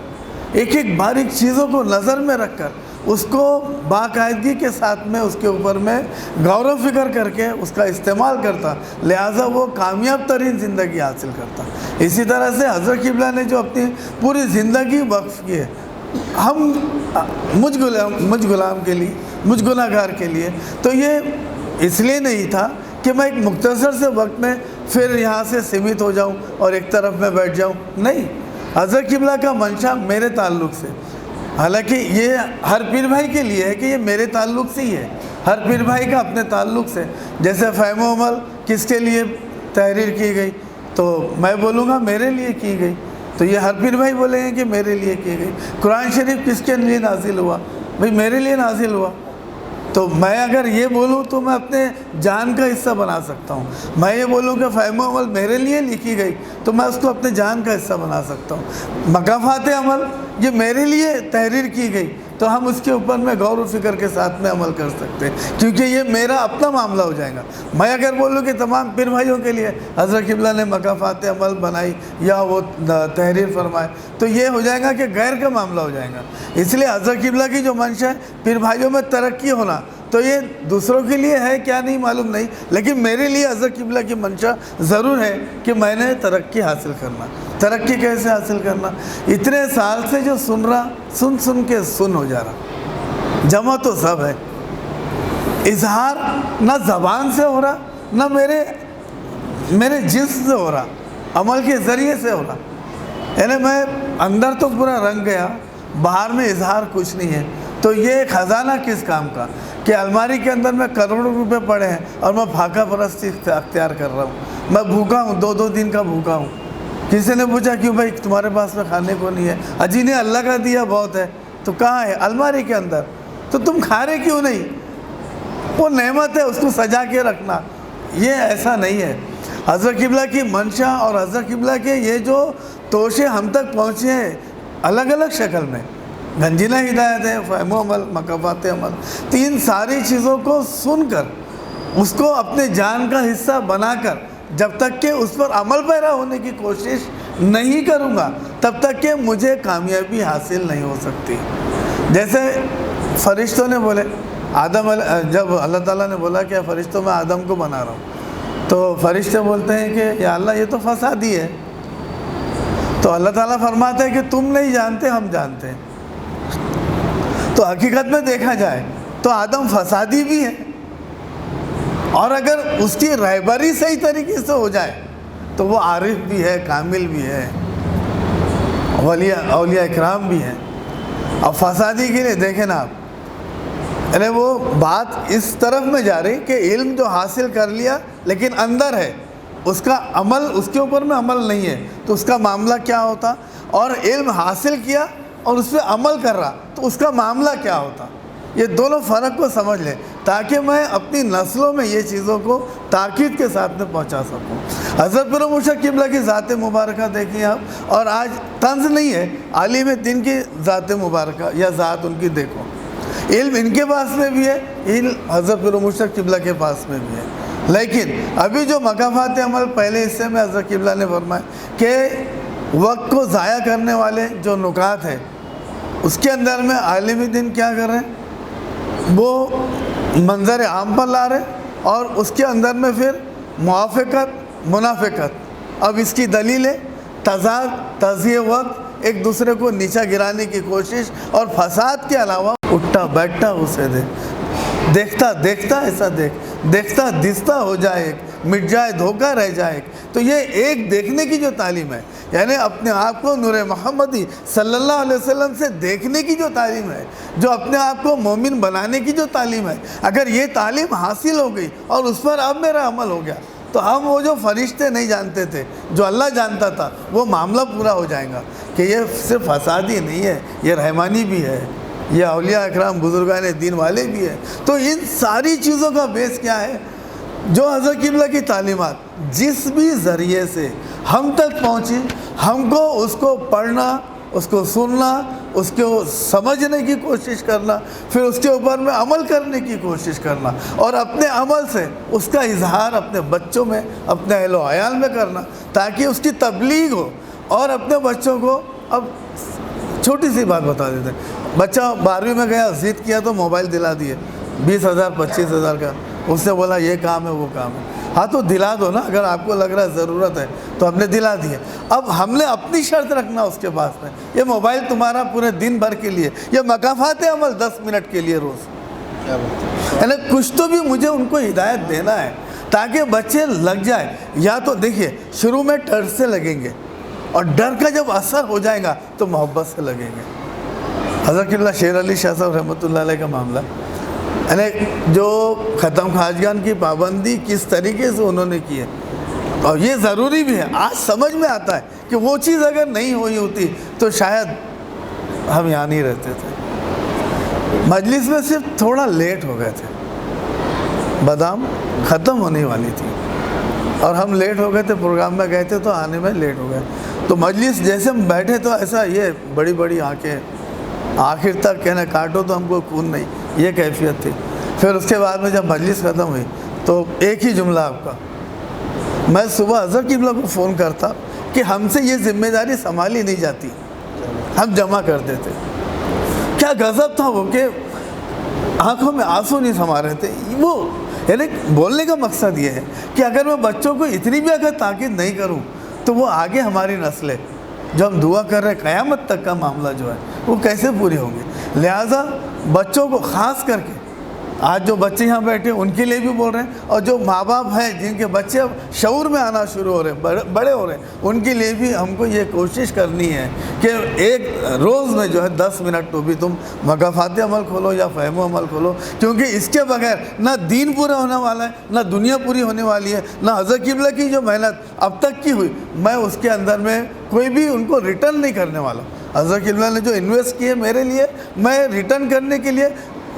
Speaker 2: ایک ایک باریک چیزوں کو نظر میں رکھ کر اس کو باقاعدگی کے ساتھ میں اس کے اوپر میں غور و فکر کر کے اس کا استعمال کرتا، لہٰذا وہ کامیاب ترین زندگی حاصل کرتا۔ اسی طرح سے حضرت قبلہ نے جو اپنی پوری زندگی وقف کی ہے ہم مجھ غلام کے لیے، مجھ گناہ گار کے لیے، تو یہ اس لیے نہیں تھا کہ میں ایک مختصر سے وقت میں پھر یہاں سے سمت ہو جاؤں اور ایک طرف میں بیٹھ جاؤں، نہیں۔ حضرت قبلہ کا منشا میرے تعلق سے، حالانکہ یہ ہر پیر بھائی کے لیے ہے کہ یہ میرے تعلق سے ہی ہے، ہر پیر بھائی کا اپنے تعلق سے۔ جیسے فہم و عمل کس کے لیے تحریر کی گئی تو میں بولوں گا میرے لیے کی گئی، تو یہ ہر پیر بھائی بولیں گے کہ میرے لیے کی گئی۔ قرآن شریف کس کے لیے نازل ہوا؟ بھئی میرے لیے نازل ہوا۔ تو میں اگر یہ بولوں تو میں اپنے جان کا حصہ بنا سکتا ہوں۔ میں یہ بولوں کہ فہم و عمل میرے لیے لکھی گئی تو میں اس کو اپنے جان کا حصہ بنا سکتا ہوں۔ مکافات عمل یہ میرے لیے تحریر کی گئی تو ہم اس کے اوپر میں غور و فکر کے ساتھ میں عمل کر سکتے ہیں، کیونکہ یہ میرا اپنا معاملہ ہو جائے گا۔ میں اگر بولوں کہ تمام پیر بھائیوں کے لیے حضرت قبلہ نے مکافات عمل بنائی یا وہ تحریر فرمائے تو یہ ہو جائے گا کہ غیر کا معاملہ ہو جائے گا۔ اس لیے حضرت قبلہ کی جو منشا ہے پیر بھائیوں میں ترقی ہونا، تو یہ دوسروں کے لیے ہے کیا نہیں معلوم نہیں، لیکن میرے لیے حضرت قبلہ کی منشا ضرور ہے کہ میں نے ترقی حاصل کرنا۔ ترقی کیسے حاصل کرنا؟ اتنے سال سے جو سن رہا، سن کے سن ہو جا رہا، جمع تو سب ہے اظہار نہ زبان سے ہو رہا، نہ میرے جسم سے ہو رہا، عمل کے ذریعے سے ہو رہا. یعنی میں اندر تو پورا رنگ گیا، باہر میں اظہار کچھ نہیں ہے. تو یہ خزانہ کس کام کا کہ الماری کے اندر میں کروڑوں روپے پڑے ہیں اور میں پھاکا پرستی اختیار کر رہا ہوں. میں بھوکا ہوں، 2 دن کا بھوکا ہوں. کسی نے پوچھا کیوں بھائی تمہارے پاس میں کھانے کو نہیں ہے؟ اجی نے اللہ کا دیا بہت ہے. تو کہاں ہے؟ الماری کے اندر. تو تم کھا رہے کیوں نہیں؟ وہ نعمت ہے، اس کو سجا کے رکھنا. یہ ایسا نہیں ہے. حضرت قبلہ کی منشا اور حضرت قبلہ کے یہ جو توشے ہم تک پہنچے ہیں الگ الگ شکل میں، گنجینہ ہدایت ہے، فہم و عمل، مکافات عمل، تو ان ساری چیزوں کو سن کر اس کو اپنے جان کا حصہ بنا کر جب تک کہ اس پر عمل پیرا ہونے کی کوشش نہیں کروں گا تب تک کہ مجھے کامیابی حاصل نہیں ہو سکتی. جیسے فرشتوں نے بولے جب اللہ تعالیٰ نے بولا کہ فرشتوں میں آدم کو بنا رہا ہوں، تو فرشتے بولتے ہیں کہ یا اللہ یہ تو فسادی ہے. تو اللہ تعالیٰ فرماتے ہیں کہ تم نہیں جانتے، ہم جانتے ہیں. تو حقیقت میں دیکھا جائے تو آدم فسادی بھی ہے، اور اگر اس کی رہبری صحیح طریقے سے ہو جائے تو وہ عارف بھی ہے، کامل بھی ہے، اولیاء اکرام بھی ہیں. اب فسادی کے لیے دیکھیں نا آپ، یعنی وہ بات اس طرف میں جا رہی کہ علم جو حاصل کر لیا لیکن اندر ہے، اس کا عمل، اس کے اوپر میں عمل نہیں ہے، تو اس کا معاملہ کیا ہوتا؟ اور علم حاصل کیا اور اس پہ عمل کر رہا تو اس کا معاملہ کیا ہوتا؟ یہ دونوں فرق کو سمجھ لیں تاکہ میں اپنی نسلوں میں یہ چیزوں کو تاکید کے ساتھ میں پہنچا سکوں. حضرت پیر مرشد قبلہ کی ذات مبارکہ دیکھیں آپ، اور آج طنز نہیں ہے، عالم دین کی ذات مبارکہ یا ذات ان کی دیکھو. علم ان کے پاس میں بھی ہے، علم حضرت پیر مرشد قبلہ کے پاس میں بھی ہے. لیکن ابھی جو مکافات عمل پہلے حصے میں حضرت قبلہ نے فرمایا کہ وقت کو ضائع کرنے والے جو نکات ہیں اس کے اندر میں عالم دین کیا کر رہے ہیں؟ وہ منظر عام پر لا رہے اور اس کے اندر میں پھر موافقت، منافقت. اب اس کی دلیل ہے تضاد، تضییع وقت، ایک دوسرے کو نیچا گرانے کی کوشش، اور فساد کے علاوہ اٹھتا بیٹھتا اسے دیکھتا ایسا دیکھتا دستا ہو جائے، مٹ جائے دھوکہ رہ جائے. تو یہ ایک دیکھنے کی جو تعلیم ہے، یعنی اپنے آپ کو نور محمدی صلی اللہ علیہ وسلم سے دیکھنے کی جو تعلیم ہے، جو اپنے آپ کو مومن بنانے کی جو تعلیم ہے، اگر یہ تعلیم حاصل ہو گئی اور اس پر اب میرا عمل ہو گیا تو ہم وہ جو فرشتے نہیں جانتے تھے جو اللہ جانتا تھا وہ معاملہ پورا ہو جائے گا کہ یہ صرف فسادی نہیں ہے، یہ رحمانی بھی ہے، یہ اولیاء اکرام بزرگان دین والے بھی ہیں. تو ان ساری چیزوں کا بیس کیا ہے؟ جو حضرت قبلہ کی تعلیمات جس بھی ذریعے سے ہم تک پہنچی، ہم کو اس کو پڑھنا، اس کو سننا، اس کو سمجھنے کی کوشش کرنا، پھر اس کے اوپر میں عمل کرنے کی کوشش کرنا، اور اپنے عمل سے اس کا اظہار اپنے بچوں میں، اپنے اہل و عیال میں کرنا تاکہ اس کی تبلیغ ہو. اور اپنے بچوں کو، اب چھوٹی سی بات بتا دیتے ہیں، بچہ 12ویں میں گیا، ضد کیا تو موبائل دلا دیے 20,000 25,000 کا، اس سے بولا یہ کام ہے وہ کام ہے. ہاں تو دلا دو نا، اگر آپ کو لگ رہا ہے ضرورت ہے تو ہم نے دلا دیے. اب ہم نے اپنی شرط رکھنا اس کے پاس میں، یہ موبائل تمہارا پورے دن بھر کے لیے، یہ مکافات عمل 10 منٹ کے لیے روز. یعنی کچھ تو بھی مجھے ان کو ہدایت دینا ہے تاکہ بچے لگ جائے. یا تو دیکھیے شروع میں ڈر سے لگیں گے، اور ڈر کا جب اثر ہو جائے گا تو محبت سے لگیں گے. حضرت قبلہ شیر علی شاہ صاحب رحمۃ اللہ علیہ کا معاملہ، یعنی جو ختم خواجگان کی پابندی کس طریقے سے انہوں نے کی ہے، اور یہ ضروری بھی ہے. آج سمجھ میں آتا ہے کہ وہ چیز اگر نہیں ہوئی ہوتی تو شاید ہم یہاں نہیں رہتے تھے. مجلس میں صرف تھوڑا لیٹ ہو گئے تھے، بادام ختم ہونے والی تھی اور ہم لیٹ ہو گئے تھے، پروگرام میں گئے تھے تو آنے میں لیٹ ہو گئے. تو مجلس جیسے ہم بیٹھے تو ایسا یہ بڑی بڑی آنکھیں، آخر تک کہنا کاٹو تو ہم کو خون نہیں، یہ کیفیت تھی. پھر اس کے بعد میں جب مجلس ختم ہوئی تو ایک ہی جملہ آپ کا، میں صبح حضرت قبلہ کو فون کرتا کہ ہم سے یہ ذمہ داری سنبھالی نہیں جاتی، ہم جمع کر دیتے. کیا غضب تھا وہ کہ آنکھوں میں آنسو نہیں سما رہے تھے. وہ یعنی بولنے کا مقصد یہ ہے کہ اگر میں بچوں کو اتنی بھی اگر تاکید نہیں کروں تو وہ آگے ہماری نسلیں جو ہم دعا کر رہے ہیں قیامت تک کا معاملہ جو ہے وہ کیسے پوری ہوں گی. لہٰذا بچوں کو خاص کر کے آج جو بچے یہاں بیٹھے ان کے لیے بھی بول رہے ہیں، اور جو ماں باپ ہیں جن کے بچے اب شعور میں آنا شروع ہو رہے ہیں، بڑے ہو رہے ہیں، ان کے لیے بھی ہم کو یہ کوشش کرنی ہے کہ ایک روز میں جو ہے 10 منٹ تو بھی تم مکافات عمل کھولو یا فہم و عمل کھولو، کیونکہ اس کے بغیر نہ دین پورا ہونے والا ہے، نہ دنیا پوری ہونے والی ہے، نہ حضرت قبلہ کی جو محنت اب تک کی ہوئی میں اس کے اندر میں کوئی بھی ان کو ریٹرن نہیں کرنے والا۔ حضرت قبلہ نے جو انویسٹ کیے میرے لیے، میں ریٹرن کرنے کے لیے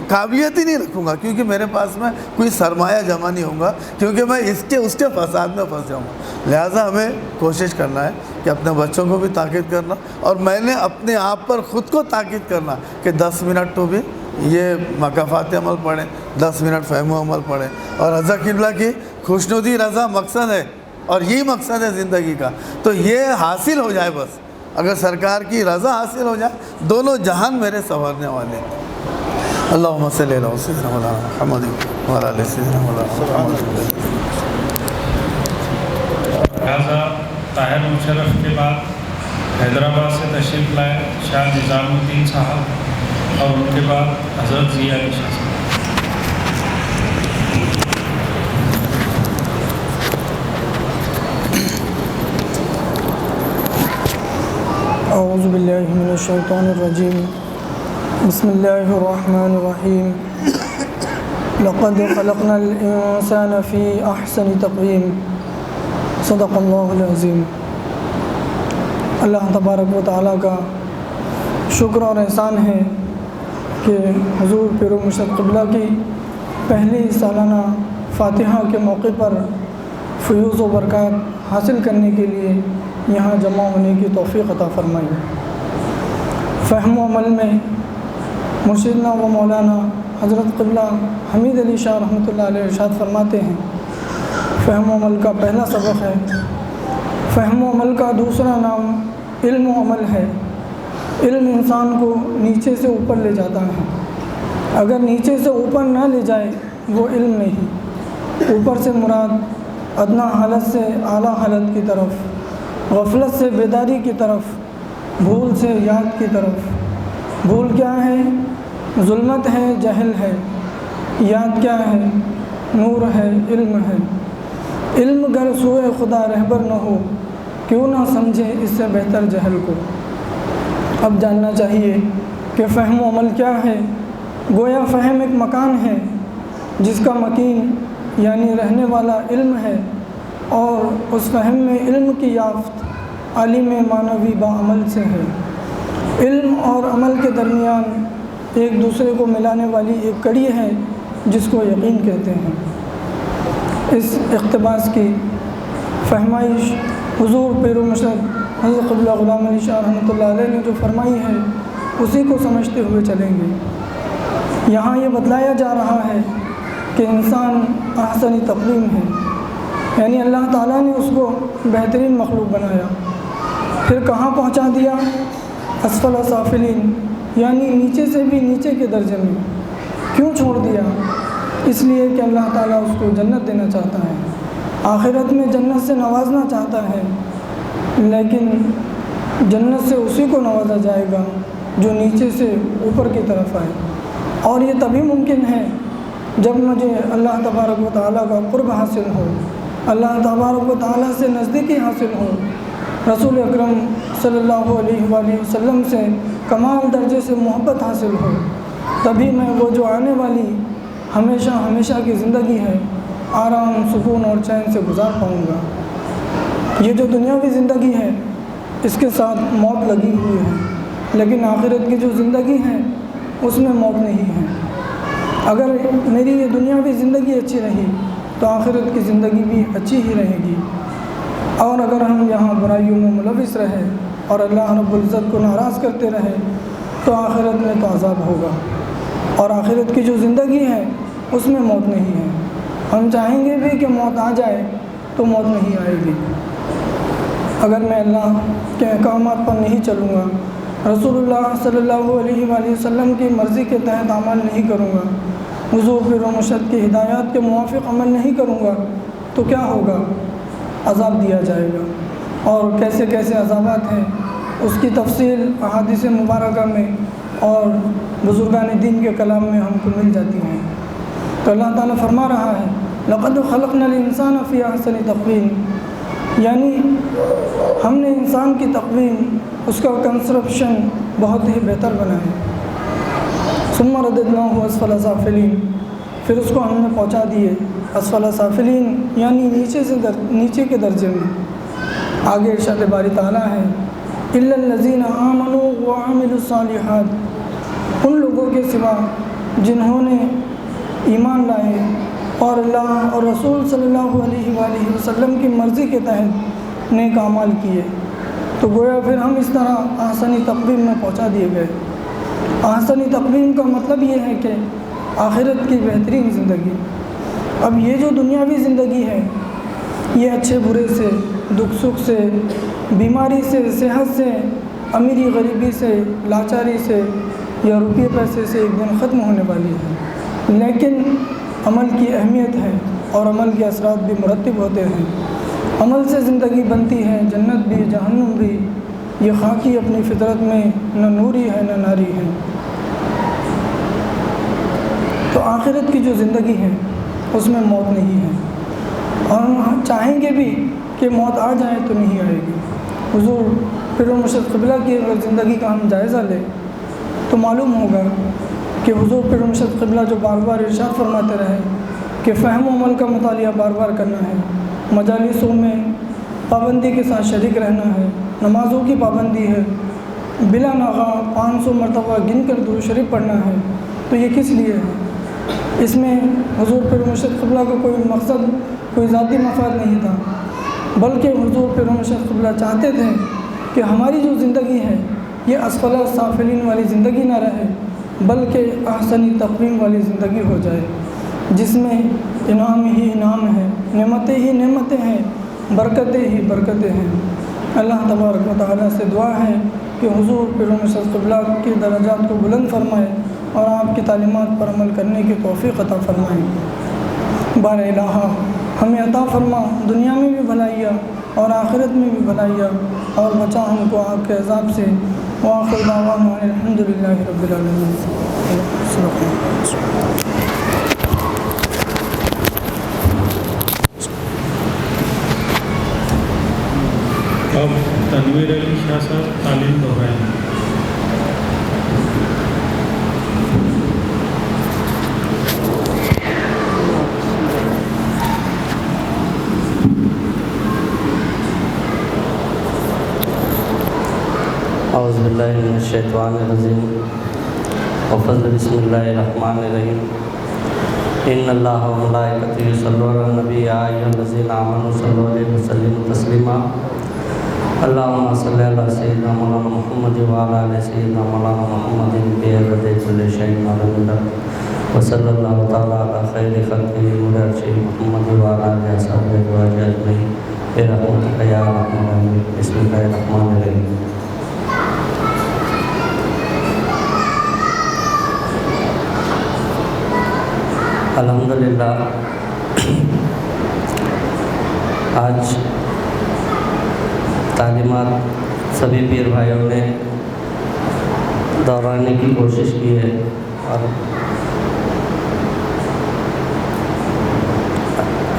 Speaker 2: قابلیت ہی نہیں رکھوں گا، کیونکہ میرے پاس میں کوئی سرمایہ جمع نہیں ہوگا، کیونکہ میں اس کے فساد میں پھنس جاؤں گا۔ لہٰذا ہمیں کوشش کرنا ہے کہ اپنے بچوں کو بھی تاکید کرنا، اور میں نے اپنے آپ پر خود کو تاکید کرنا کہ 10 منٹ تو بھی یہ مکافات عمل پڑھیں، 10 منٹ فہم و عمل پڑھیں، اور حضرت قبلہ کی خوشنودی رضا مقصد ہے، اور یہی مقصد ہے زندگی کا، تو یہ حاصل ہو جائے بس۔ اگر سرکار کی رضا حاصل ہو جائے، دونوں جہان میرے سنورنے والے ہیں۔ اللہم صلی علی سیدنا مولانا محمد وعلی آل سیدنا مولانا محمد۔
Speaker 3: لہٰذا طاہر مشرف کے بعد حیدرآباد سے تشریف لائے شاہ نظام الدین صاحب، اور ان کے بعد حضرت ضیاء علی شاہ صاحب۔
Speaker 4: اعوذ باللہ من الشیطان الرجیم، بسم اللہ الرحمن الرحیم۔ لقد خلقنا الانسان فی احسن تقویم، صدق اللہ العظیم۔ اللہ تبارک و تعالیٰ کا شکر اور احسان ہے کہ حضور پیر و مرشد قبلہ کی پہلی سالانہ فاتحہ کے موقع پر فیوض و برکات حاصل کرنے کے لیے یہاں جمع ہونے کی توفیق عطا فرمائی۔ فہم و عمل میں مرشدنا و مولانا حضرت قبلہ حمید علی شاہ رحمۃ اللہ علیہ ارشاد فرماتے ہیں، فہم و عمل کا پہلا سبق ہے۔ فہم و عمل کا دوسرا نام علم و عمل ہے۔ علم انسان کو نیچے سے اوپر لے جاتا ہے، اگر نیچے سے اوپر نہ لے جائے وہ علم نہیں۔ اوپر سے مراد ادنا حالت سے اعلیٰ حالت کی طرف، غفلت سے بیداری کی طرف، بھول سے یاد کی طرف۔ بھول کیا ہے؟ ظلمت ہے، جہل ہے۔ یاد کیا ہے؟ نور ہے، علم ہے۔ علم گر سوئے خدا رہبر نہ ہو، کیوں نہ سمجھے اس سے بہتر جہل کو۔ اب جاننا چاہیے کہ فہم و عمل کیا ہے۔ گویا فہم ایک مکان ہے جس کا مکین یعنی رہنے والا علم ہے، اور اس فہم میں علم کی یافت عالم معنوی بعمل سے ہے۔ علم اور عمل کے درمیان ایک دوسرے کو ملانے والی ایک کڑی ہے جس کو یقین کہتے ہیں۔ اس اقتباس کی فہمائش حضور پیر و مرشد حضرت قبلہ غلام علی شاہ رحمۃ اللہ علیہ نے جو فرمائی ہے اسی کو سمجھتے ہوئے چلیں گے۔ یہاں یہ بتلایا جا رہا ہے کہ انسان احسن تقویم ہے، یعنی اللہ تعالیٰ نے اس کو بہترین مخلوق بنایا، پھر کہاں پہنچا دیا؟ اسفل سافلین، یعنی نیچے سے بھی نیچے کے درجے میں۔ کیوں چھوڑ دیا؟ اس لیے کہ اللہ تعالیٰ اس کو جنت دینا چاہتا ہے، آخرت میں جنت سے نوازنا چاہتا ہے، لیکن جنت سے اسی کو نوازا جائے گا جو نیچے سے اوپر کی طرف آئے، اور یہ تبھی ممکن ہے جب مجھے اللہ تبارک و تعالیٰ کا قرب حاصل ہو، اللہ تبارک و تعالیٰ سے نزدیکی حاصل ہو، رسول اکرم صلی اللہ علیہ وآلہ وسلم سے کمال درجے سے محبت حاصل ہو، تبھی میں وہ جو آنے والی ہمیشہ کی زندگی ہے آرام، سکون اور چین سے گزار پاؤں گا۔ یہ جو دنیاوی زندگی ہے اس کے ساتھ موت لگی ہوئی ہے، لیکن آخرت کی جو زندگی ہے اس میں موت نہیں ہے۔ اگر میری یہ دنیاوی زندگی اچھی رہی تو آخرت کی زندگی بھی اچھی ہی رہے گی، اور اگر ہم یہاں برائیوں میں ملوث رہے اور اللہ رب العزت کو ناراض کرتے رہے تو آخرت میں تو عذاب ہوگا، اور آخرت کی جو زندگی ہے اس میں موت نہیں ہے۔ ہم چاہیں گے بھی کہ موت آ جائے تو موت نہیں آئے گی۔ اگر میں اللہ کے احکامات پر نہیں چلوں گا، رسول اللہ صلی اللہ علیہ وآلہ وسلم کی مرضی کے تحت عمل نہیں کروں گا، حضور پیر و مرشد کی ہدایات کے موافق عمل نہیں کروں گا، تو کیا ہوگا؟ عذاب دیا جائے گا، اور کیسے کیسے عذابات ہیں اس کی تفصیل احادیث مبارکہ میں اور بزرگان دین کے کلام میں ہم کو مل جاتی ہیں۔ تو اللہ تعالیٰ فرما رہا ہے لقد خلقنا الانسان فی احسن تقویم، یعنی ہم نے انسان کی تقویم، اس کا کنسٹرکشن بہت ہی بہتر بنایا۔ ثم رددناہ اسفل سافلین، پھر اس کو ہم نے پہنچا دیے اسفل سافلین، یعنی نیچے کے درجے میں۔ آگے ارشاد باری تعالیٰ ہے الا الذین آمنوا وعملوا الصالحات، ان لوگوں کے سوا جنہوں نے ایمان لائے اور اللہ اور رسول صلی اللہ علیہ وآلہ وسلم کی مرضی کے تحت نیک اعمال کیے، تو گویا پھر ہم اس طرح احسنی تقویم میں پہنچا دیے گئے۔ احسنی تقویم کا مطلب یہ ہے کہ آخرت کی بہترین زندگی۔ اب یہ جو دنیاوی زندگی ہے، یہ اچھے برے سے، دکھ سکھ سے، بیماری سے، صحت سے، امیری غریبی سے، لاچاری سے یا روپے پیسے سے ایک دن ختم ہونے والی ہے، لیکن عمل کی اہمیت ہے اور عمل کے اثرات بھی مرتب ہوتے ہیں۔ عمل سے زندگی بنتی ہے، جنت بھی جہنم بھی، یہ خاکی اپنی فطرت میں نہ نوری ہے نہ ناری ہے۔ تو آخرت کی جو زندگی ہے اس میں موت نہیں ہے، اور ہم چاہیں گے بھی کہ موت آ جائے تو نہیں آئے گی۔ حضور پیر و مرشد قبلہ کی اگر زندگی کا ہم جائزہ لیں تو معلوم ہوگا کہ حضور پیر و مرشد قبلہ جو بار بار ارشاد فرماتے رہے کہ فہم و عمل کا مطالعہ بار بار کرنا ہے، مجالسوں میں پابندی کے ساتھ شریک رہنا ہے، نمازوں کی پابندی ہے، بلا ناغہ 500 مرتبہ گن کر درود شریف پڑھنا ہے، تو یہ کس لیے ہے؟ اس میں حضور پیر و مرشد قبلہ کا کوئی مقصد، کوئی ذاتی مفاد نہیں تھا، بلکہ حضور پیر و مرشد قبلہ چاہتے تھے کہ ہماری جو زندگی ہے یہ اسفل سافلین والی زندگی نہ رہے، بلکہ احسنی تقویم والی زندگی ہو جائے، جس میں انعام ہی انعام ہے، نعمتیں ہی نعمتیں ہیں، برکتیں ہی برکتیں ہیں۔ اللہ تبارک و تعالیٰ سے دعا ہے کہ حضور پیر و مرشد قبلہ کی درجات کو بلند فرمائے اور آپ کی تعلیمات پر عمل کرنے کی توفیق عطا فرمائے۔ بار الہ ہمیں عطا فرما دنیا میں بھی بھلائیاں اور آخرت میں بھی بھلائیاں، اور بچا ہم کو آگ کے عذاب سے۔ وآخر دعوانا الحمدللہ رب العالمین۔
Speaker 3: اب تنویر علی شاہ صاحب تعلیم دہرائیں گے۔
Speaker 5: اعوذ باللہ من الشیطان الرجیم وفضل بسم اللہ الرحمن الرحیم ان اللہ و ملائکتہ یصلون علی النبی یا ایھا الذین آمنوا صلوا علیہ وسلموا تسلیما اللہم صلی علی سیدنا مولانا محمد وعلی آل سیدنا مولانا محمد بعدد کل شیء معلوم وصلی اللہ تعالی علی خیر خلقہ نور عرش محمد وعلی آلہ وصحبہ اجمعین برحمتک یا ارحم الراحمین۔ بسم اللہ الرحمن الرحیم۔ الحمدللہ آج تعلیمات سبھی پیر بھائیوں نے دہرانے کی کوشش کی ہے، اور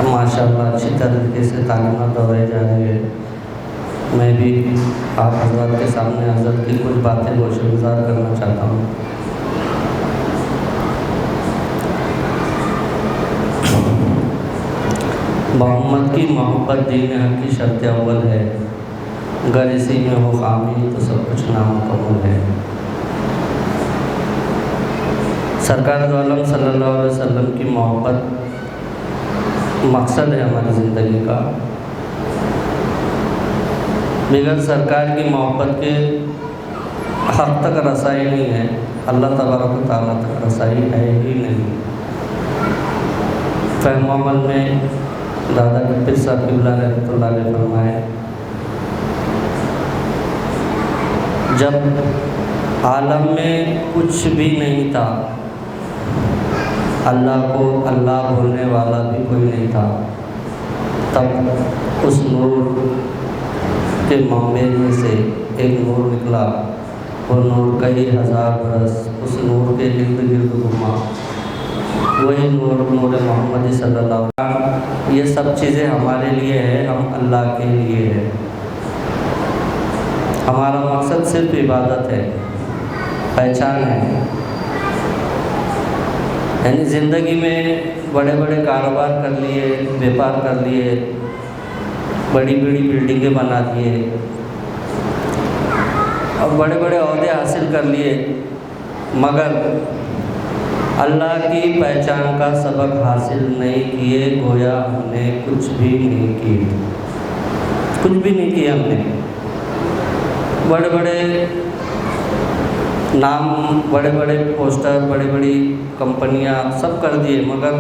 Speaker 5: ماشاءاللہ اچھی طریقے سے تعلیمات دہرائی جا رہی ہے۔ میں بھی آپ حضرات کے سامنے حضرت کی کچھ باتیں گوشہ گزار کرنا چاہتا ہوں۔ محمد کی محبت دین حق کی شرط اول ہے، گر اسی میں ہو خامی تو سب کچھ نامکمل ہے۔ سرکار دو عالم صلی اللہ علیہ وسلم کی محبت مقصد ہے ہماری زندگی کا۔ بغیر سرکار کی محبت کے حق تک رسائی نہیں ہے، اللہ تبارک و تعالیٰ تک رسائی ہے ہی نہیں۔ فہم عمل میں دادا پیر صاحب قبلہ رحمۃ اللہ علیہ فرمائے، جب عالم میں کچھ بھی نہیں تھا، اللہ کو اللہ بولنے والا بھی کوئی نہیں تھا، تب اس نور کے منبع میں سے ایک نور نکلا، وہ نور کئی ہزار برس اس نور کے ارد گرد گھوما، وہی نور محمد صلی اللہ علیہ وسلم، یہ سب چیزیں ہمارے لیے ہے، ہم اللہ کے لیے ہے۔ ہمارا مقصد صرف عبادت ہے، پہچان ہے۔ یعنی زندگی میں بڑے بڑے کاروبار کر لیے، بیپار کر لیے، بڑی بڑی بلڈنگیں بنا دیے اور بڑے بڑے عہدے حاصل کر لیے، مگر اللہ کی پہچان کا سبق حاصل نہیں کیے، گویا ہم نے کچھ بھی نہیں کیا، کچھ بھی نہیں کیا ہم نے۔ بڑے بڑے نام، بڑے بڑے پوسٹر، بڑی بڑی کمپنیاں سب کر دیے، مگر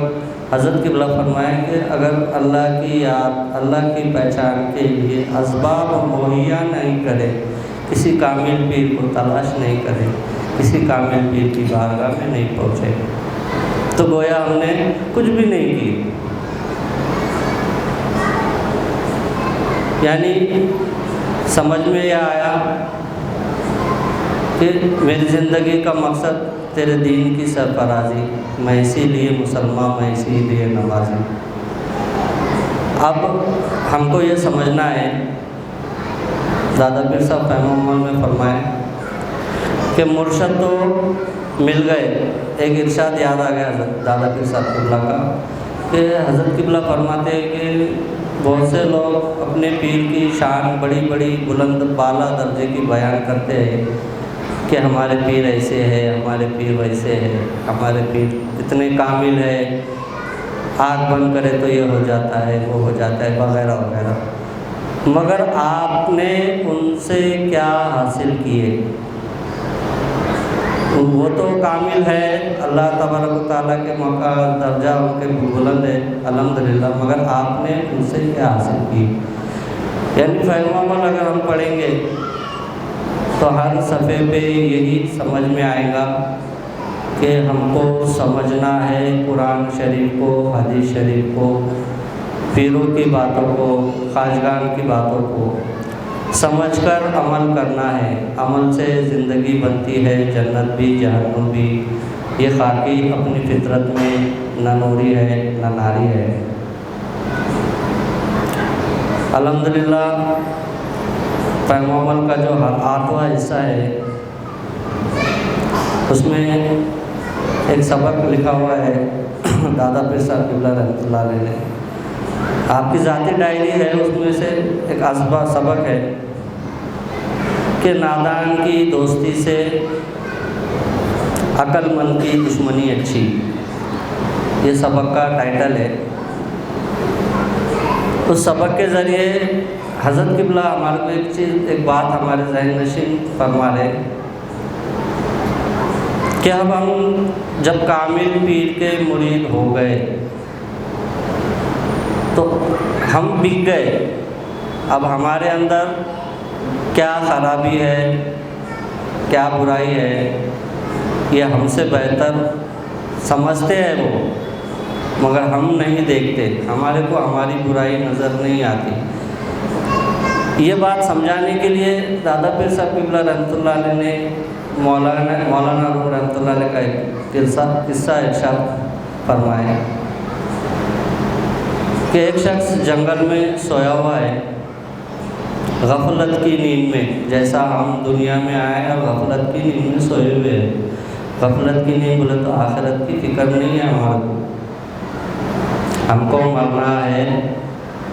Speaker 5: حضرت قبلہ فرمائیں کہ اگر اللہ کی یاد، اللہ کی پہچان کے لیے اسباب مہیا نہیں کرے، کسی کامل پیر کو تلاش نہیں کرے، کسی کامل پیر کی بارگاہ میں نہیں پہنچے، تو گویا ہم نے کچھ بھی نہیں کی۔ یعنی سمجھ میں یہ آیا کہ میری زندگی کا مقصد تیرے دین کی سرفرازی، میں اسی لیے مسلمان، میں اسی لیے نمازی۔ اب ہم کو یہ سمجھنا ہے، دادا پیر صاحب فہم عمل میں فرمائیں کہ مرشد تو مل گئے۔ ایک ارشاد یاد آ گیا حضرت دادا پیر صاحب قبلہ کا کہ حضرت قبلہ فرماتے ہیں کہ بہت سے لوگ اپنے پیر کی شان بڑی بڑی بلند بالا درجے کی بیان کرتے ہیں کہ ہمارے پیر ایسے ہے، ہمارے پیر ویسے ہے، ہمارے پیر اتنے کامل ہے، آنکھ بند کرے تو یہ ہو جاتا ہے، وہ ہو جاتا ہے، وغیرہ وغیرہ۔ مگر آپ نے ان سے کیا حاصل کیے؟ وہ تو کامل ہے، اللہ تبارک و تعالیٰ کے مقام درجہ ان کے بلند ہے الحمدللہ، مگر آپ نے ان سے کیا حاصل کی؟ یعنی فہم عمل اگر ہم پڑھیں گے تو ہر صفحے پہ یہی سمجھ میں آئے گا کہ ہم کو سمجھنا ہے قرآن شریف کو، حدیث شریف کو، پیروں کی باتوں کو، خواجگان کی باتوں کو سمجھ کر عمل کرنا ہے۔ عمل سے زندگی بنتی ہے، جنت بھی جہنم بھی۔ یہ خاکی اپنی فطرت میں نہ نوری ہے نہ ناری ہے۔ الحمدللہ فہم عمل کا جو 8واں حصہ ہے اس میں ایک سبق لکھا ہوا ہے دادا پیر صاحب قبلہ رحمۃ اللہ علیہ نے، آپ کی ذاتی ڈائری ہے، اس میں سے ایک سبق ہے کہ نادان کی دوستی سے عقل مند کی دشمنی اچھی۔ یہ سبق کا ٹائٹل ہے۔ اس سبق کے ذریعے حضرت قبلہ ہمارے کو ایک بات ہمارے ذہن نشین فرما رہے کہ اب ہم جب کامل پیر کے مرید ہو گئے تو ہم بک گئے، اب ہمارے اندر کیا خرابی ہے، کیا برائی ہے، یہ ہم سے بہتر سمجھتے ہیں وہ، مگر ہم نہیں دیکھتے، ہمارے کو ہماری برائی نظر نہیں آتی۔ یہ بات سمجھانے کے لیے دادا پیر صاحب قبلہ رحمۃ اللہ علیہ نے مولانا روم رحمۃ اللہ علیہ کا ایک قصہ ارشاد فرمایا کہ ایک شخص جنگل میں سویا ہوا ہے، غفلت کی نیند میں، جیسا ہم دنیا میں آئے اور غفلت کی نیند میں سوئے ہوئے ہیں۔ غفلت کی نیند بولے تو آخرت کی فکر نہیں ہے ہمارے کو، ہم کو مرنا ہے،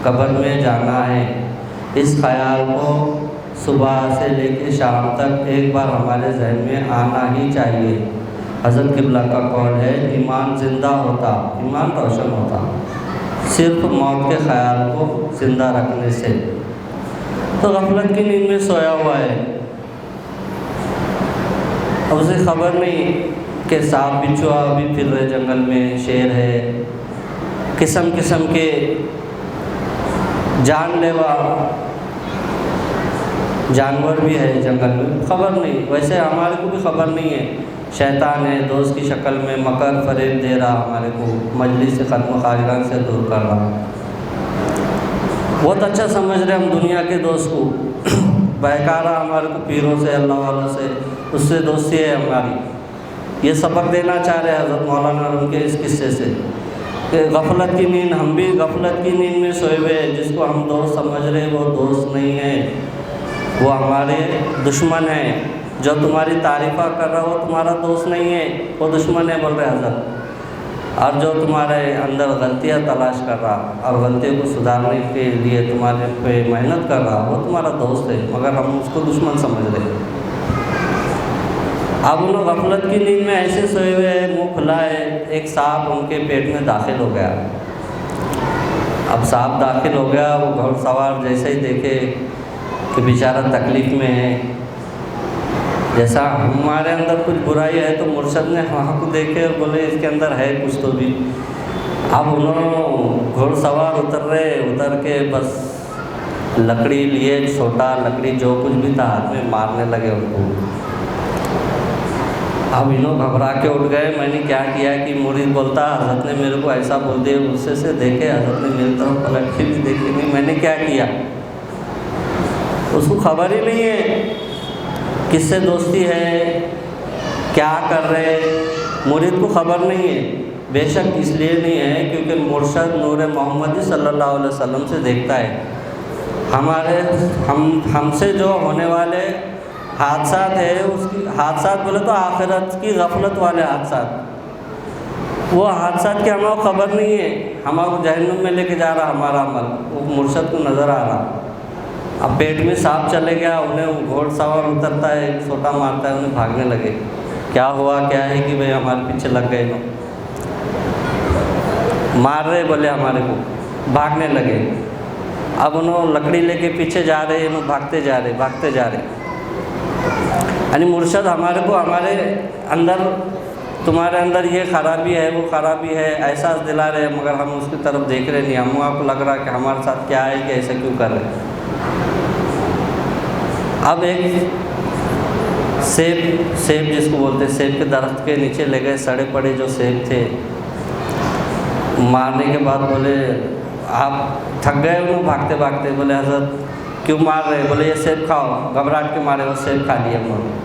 Speaker 5: قبر میں جانا ہے۔ اس خیال کو صبح سے لے کے شام تک ایک بار ہمارے ذہن میں آنا ہی چاہیے۔ حضرت قبلہ کا قول ہے ایمان زندہ ہوتا، ایمان روشن ہوتا صرف موت کے خیال کو زندہ رکھنے سے۔ تو غفلت کی نیند میں سویا ہوا ہے، اب اسے خبر نہیں کہ سانپ بچھوا بھی پھر رہے جنگل میں، شیر ہے، قسم قسم کے جان لیوا جانور بھی ہے جنگل میں، خبر نہیں۔ ویسے ہمارے کو بھی خبر نہیں ہے، شیطان ہے دوست کی شکل میں مکر فریب دے رہا، ہمارے کو مجلس سے ختم خارجان سے دور کر رہا۔ بہت اچھا سمجھ رہے ہم دنیا کے دوست کو، بہکا رہا ہمارے کو پیروں سے، اللہ والوں سے، اس سے دوستی ہے ہماری۔ یہ سبق دینا چاہ رہے حضرت مولانا ان کے اس قصے سے کہ غفلت کی نیند، ہم بھی غفلت کی نیند میں سوئے ہوئے، جس کو ہم دوست سمجھ رہے وہ دوست نہیں ہے، وہ ہمارے دشمن ہیں۔ جو تمہاری تعریفہ کر رہا وہ تمہارا دوست نہیں ہے، وہ دشمن ہے بول رہے حضرت۔ اور جو تمہارے اندر غلطیاں تلاش کر رہا اور غلطیوں کو سدھارنے کے لیے تمہارے پہ محنت کر رہا وہ تمہارا دوست ہے، مگر ہم اس کو دشمن سمجھ رہے ہیں۔ اب انہوں غفلت کی نیند میں ایسے سوئے ہوئے منہ کھلا ہے، ایک سانپ ان کے پیٹ میں داخل ہو گیا۔ اب سانپ داخل ہو گیا، وہ گھوڑ سوار جیسے ہی دیکھے کہ بیچارہ تکلیف میں ہے، جیسا ہمارے اندر کچھ برائی ہے تو مرشد نے وہاں کو دیکھے اور بولے اس کے اندر ہے کچھ تو بھی۔ اب انہوں گھوڑ سوار اتر کے بس لکڑی لیے، چھوٹا لکڑی جو کچھ بھی تھا ہاتھ میں، مارنے لگے ان کو۔ اب انہوں گھبرا کے اٹھ گئے، میں نے کیا کیا کہ مرید بولتا حضرت نے میرے کو ایسا بول دیا، غصے سے دیکھے حضرت نے میری طرف پلٹ کے بھی دیکھے نہیں، میں نے کیا کیا، اس کو خبر ہی نہیں ہے کس سے دوستی ہے، کیا کر رہے، مرید کو خبر نہیں ہے۔ بے شک اس لیے نہیں ہے کیونکہ مرشد نور محمدی صلی اللہ علیہ وسلم سے دیکھتا ہے۔ ہم سے جو ہونے والے حادثات ہے، اس کی حادثات بولے تو آخرت کی غفلت والے حادثات، وہ حادثات کی ہمیں خبر نہیں ہے، ہمارا جہنم میں لے کے جا رہا ہمارا عمل، وہ مرشد کو نظر آ رہا۔ اب پیٹ میں سانپ چلے گیا، انہیں گھوڑ سوار اترتا ہے، ایک چھوٹا مارتا ہے، انہیں بھاگنے لگے۔ کیا ہوا کیا ہے کہ بھئی ہمارے پیچھے لگ گئے، لوگ مار رہے بولے ہمارے کو، بھاگنے لگے۔ اب انہوں لکڑی لے کے پیچھے جا رہے، انہوں بھاگتے جا رہے۔ یعنی مرشد ہمارے کو ہمارے اندر، تمہارے اندر یہ خرابی ہے وہ خرابی ہے احساس دلا رہے ہیں، مگر ہم اس کی طرف دیکھ رہے نہیں، ہم آپ کو لگ رہا کہ ہمارے ساتھ کیا ہے کہ ایسا کیوں کر رہے ہیں۔ اب ایک سیب جس کو بولتے ہیں، سیب کے درخت کے نیچے لے گئے، سڑے پڑے جو سیب تھے، مارنے کے بعد بولے آپ تھک گئے، انہوں بھاگتے بھاگتے بولے حضرت کیوں مار رہے، بولے یہ سیب کھاؤ، گھبراہٹ کے مارے وہ سیب کھا لیے انہوں نے۔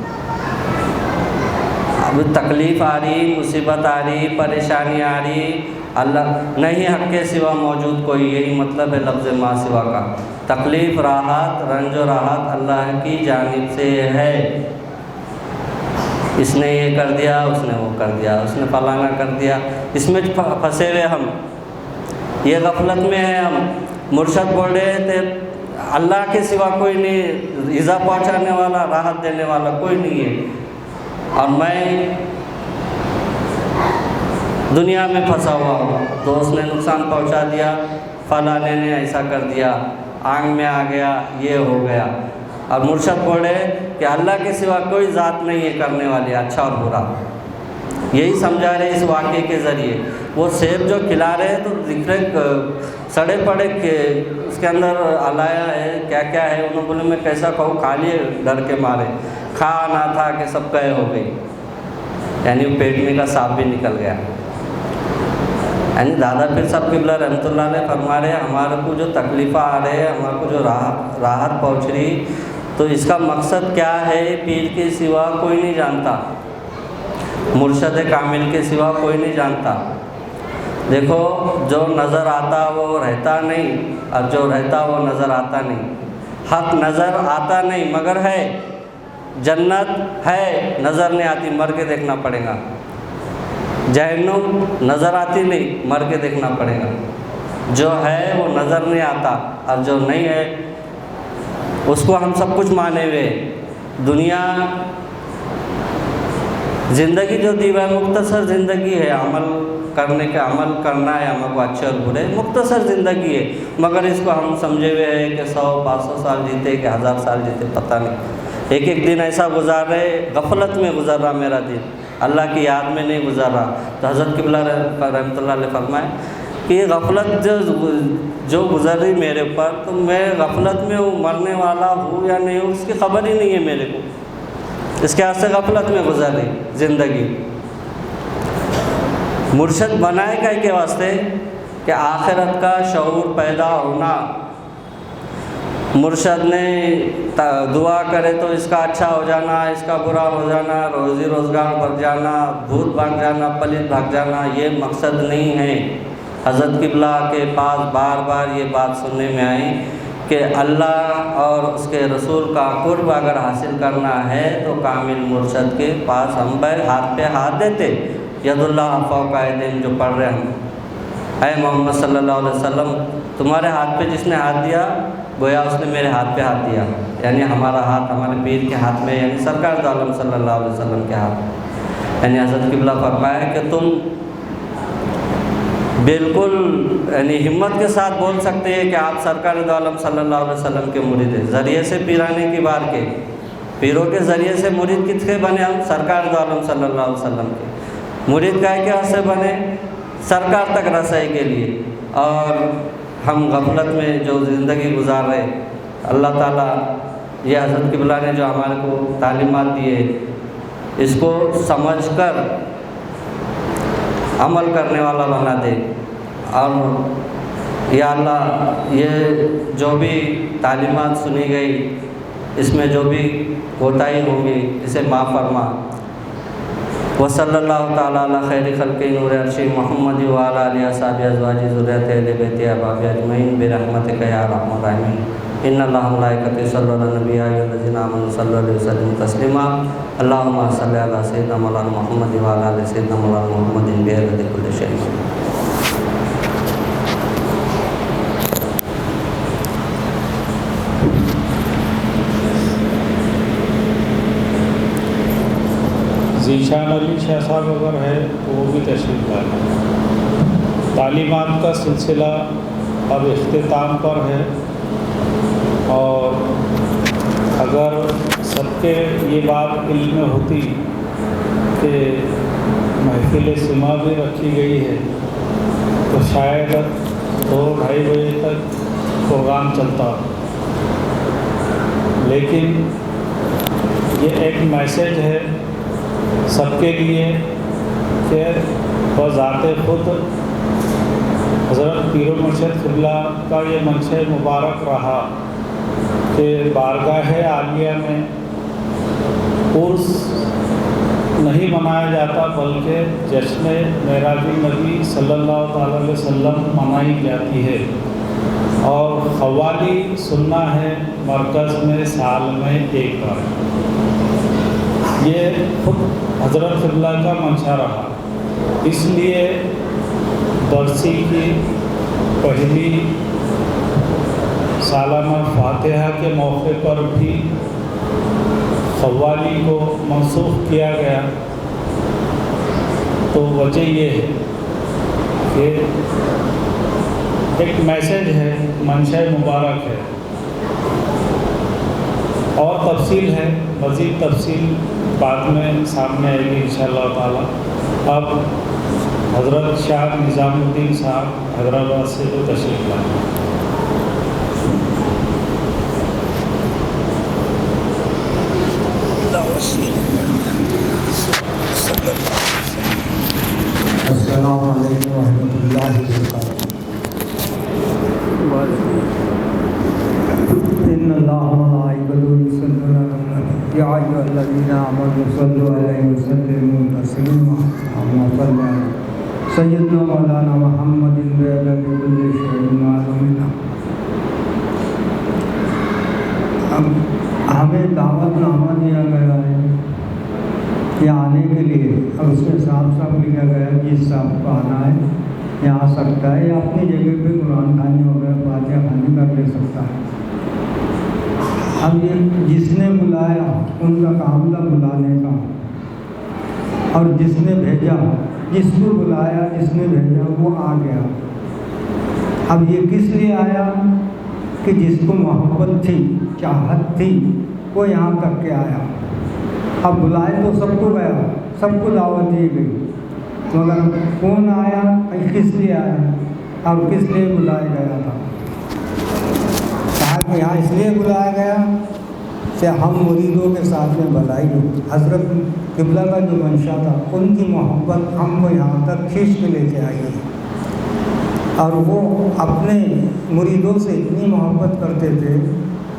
Speaker 5: اب تکلیف آ رہی، مصیبت آ رہی، پریشانی آ رہی، اللہ نہیں حق کے سوا موجود کوئی، یہی مطلب ہے لفظ ما سوا کا۔ تکلیف، راحت، رنج و راحت اللہ کی جانب سے ہے۔ اس نے یہ کر دیا، اس نے وہ کر دیا، اس نے فلانا کر دیا، اس میں پھنسے ہوئے ہم، یہ غفلت میں ہے ہم۔ مرشد بول رہے تھے اللہ کے سوا کوئی نہیں، ایذا پہنچانے والا، راحت دینے والا کوئی نہیں ہے، اور میں دنیا میں پھنسا ہوا ہوں، دوست نے نقصان پہنچا دیا، فلانے نے ایسا کر دیا، آنکھ میں آ گیا، یہ ہو گیا۔ اور مرشد بولے کہ اللہ کے سوا کوئی ذات نہیں ہے کرنے والی اچھا اور برا، یہی سمجھا رہے اس واقعے کے ذریعے۔ وہ سیب جو کھلا رہے تو ذکر سڑے پڑے کہ اس کے اندر علایا ہے، کیا کیا ہے، انہوں بولے میں کیسا کہوں، کھا لیے ڈر کے مارے، کھا آنا تھا کہ سب کہے ہو گئی، یعنی پیٹ میں کا سانپ بھی نکل گیا۔ یعنی دادا پیر صاحب قبلہ رحمۃ اللہ علیہ فرما رہے ہمارے کو جو تکلیفیں آ رہے ہیں، ہمارے کو جو راحت پہنچ رہی، تو اس کا مقصد کیا ہے، پیر کے سوا کوئی نہیں جانتا، مرشد کامل کے سوا کوئی نہیں جانتا۔ دیکھو جو نظر آتا وہ رہتا نہیں، اور جو رہتا وہ نظر آتا نہیں۔ حق نظر آتا نہیں مگر ہے، جنت ہے نظر نہیں آتی، مر کے دیکھنا پڑے گا۔ جہنم نظر آتی نہیں، مر کے دیکھنا پڑے گا۔ جو ہے وہ نظر نہیں آتا، اور جو نہیں ہے اس کو ہم سب کچھ مانے ہوئے۔ دنیا زندگی جو دی ہے مختصر زندگی ہے، عمل کرنے کا، عمل کرنا ہے ہم کو اچھے اور برے، مختصر زندگی ہے، مگر اس کو ہم سمجھے ہوئے ہیں کہ 100-500 سال جیتے کہ 1000 سال جیتے پتہ نہیں۔ ایک ایک دن ایسا گزار رہے، غفلت میں گزر رہا میرا دن، اللہ کی یاد میں نہیں گزر رہا۔ تو حضرت قبلہ رحمۃ اللہ علیہ فرمائے کہ یہ غفلت جو گزر رہی میرے اوپر، تو میں غفلت میں ہوں، مرنے والا ہوں یا نہیں ہوں اس کی خبر ہی نہیں ہے میرے کو، اس کے واسطے غفلت میں گزر رہی زندگی۔ مرشد بنائے گا کے واسطے کہ آخرت کا شعور پیدا ہونا، مرشد نے دعا کرے تو اس کا اچھا ہو جانا، اس کا برا ہو جانا، روزی روزگار بڑھ جانا، بھوت بھاگ جانا، پلت بھاگ جانا، یہ مقصد نہیں ہے۔ حضرت قبلہ کے پاس بار بار یہ بات سننے میں آئی کہ اللہ اور اس کے رسول کا قرب اگر حاصل کرنا ہے تو کامل مرشد کے پاس ہم ہاتھ پہ ہاتھ دیتے۔ ید اللہ فوق ایدیہم جو پڑھ رہے ہم، اے محمد صلی اللہ علیہ وسلم تمہارے ہاتھ پہ جس نے ہاتھ دیا گویا اس نے میرے ہاتھ پہ ہاتھ دیا، یعنی ہمارا ہاتھ ہمارے پیر کے ہاتھ میں، یعنی سرکار دو عالم صلی اللہ علیہ وسلم کے ہاتھ۔ یعنی حضرت قبلہ فرمایا کہ تم بالکل یعنی ہمت کے ساتھ بول سکتے ہیں کہ آپ سرکار دو عالم صلی اللہ علیہ وسلم کے مرید ہیں۔ ذریعے سے پیرانے کی بار کے، پیروں کے ذریعے سے مرید کس کے بنے ہم؟ سرکار دو عالم صلی اللہ علیہ وسلم کے۔ مرید کائے کے سے بنے؟ سرکار تک رسائی کے لیے۔ اور ہم غفلت میں جو زندگی گزار رہے، اللہ تعالیٰ یہ حضرت قبلہ نے جو ہمارے کو تعلیمات دیے اس کو سمجھ کر عمل کرنے والا بنا دے، اور یا اللہ یہ جو بھی تعلیمات سنی گئی اس میں جو بھی کوتاہی ہوگی اسے معاف فرما۔ وصلی اللہ تعالیٰ علی خیر خلق نور عرش محمد وعلی آلہ اصحابہ ازواجہ ذریۃ اہل بیت احباب اجمعین برحمتک یا ارحم الراحمین۔ ان اللہ ملائکتہ یصلون علی النبی یا ایھا الذین آمنوا صلوا علیہ وسلموا تسلیما۔ اللہم صل علی سیدنا مولانا محمد وعلی آل سیدنا مولانا محمد بعدد کل شیء۔
Speaker 3: ذیشان علی شاہ صاحب اگر ہے تو وہ بھی تشریف لائیں۔ تعلیمات کا سلسلہ اب اختتام پر ہے، اور اگر سب کے یہ بات علم میں ہوتی کہ محفل سما بھی رکھی گئی ہے تو شاید 2-2:30 بجے تک پروگرام چلتا، لیکن یہ ایک میسیج ہے سب کے لیے کہ بذات خود حضرت پیر و مرشد قبلہ کا یہ منشا مبارک رہا کہ بارگاہ عالیہ میں عرس نہیں منایا جاتا بلکہ جشن معراج النبی صلی اللہ تعالیٰ علیہ وسلم منائی جاتی ہے، اور قوالی سننا ہے مرکز میں سال میں ایک بار۔ یہ خود حضرت قبلہ کا منشا رہا، اس لیے درسی کی پہلی سالانہ فاتحہ کے موقع پر بھی قوالی کو منسوخ کیا گیا۔ تو وجہ یہ ہے کہ ایک میسیج ہے، منشا مبارک ہے، اور تفصیل ہے، مزید تفصیل بعد میں سامنے آئے گی انشاءاللہ تعالیٰ۔ اب حضرت شاہ نظام الدین صاحب حیدرآباد سے تو تشریف لائیں۔
Speaker 6: السلام علیکم ورحمۃ اللہ وبرکاتہ۔ ان اللہ وملائکتہ یصلون علی النبی یا ایھا الذین آمنوا صلوا علیہ وسلموا تسلیما۔ اللہم صل علی سیدنا مولانا محمد بعدد کل شیء معلوم۔ ہمیں دعوت نامہ دیا گیا ہے یہاں آنے کے لیے، اب اس میں صاف لکھا گیا ہے جس صاحب کو آنا ہے یہاں آ سکتا ہے، یا اپنی جگہ پہ قرآن خوانی وغیرہ فاتحہ خوانی کر لے سکتا ہے۔ اب یہ جس نے بلایا ان کا کام تھا بلانے کا، اور جس نے بھیجا، جس کو بلایا جس نے بھیجا وہ آ گیا۔ اب یہ کس لیے آیا کہ جس کو محبت تھی، چاہت تھی، وہ یہاں تک کے آیا۔ اب بلائے تو سب کو گیا، سب کو دعوت دی گئی، مگر کون آیا، کس لیے آیا اور کس لیے بلایا گیا تھا؟ کہا کہ یہاں اس لیے بلایا گیا کہ ہم مریدوں کے ساتھ میں بھلائی ہو۔ حضرت قبلہ کا جو منشا تھا، ان کی محبت ہم کو یہاں تک کھینچ کے لے کے آئی ہے، اور وہ اپنے مریدوں سے اتنی محبت کرتے تھے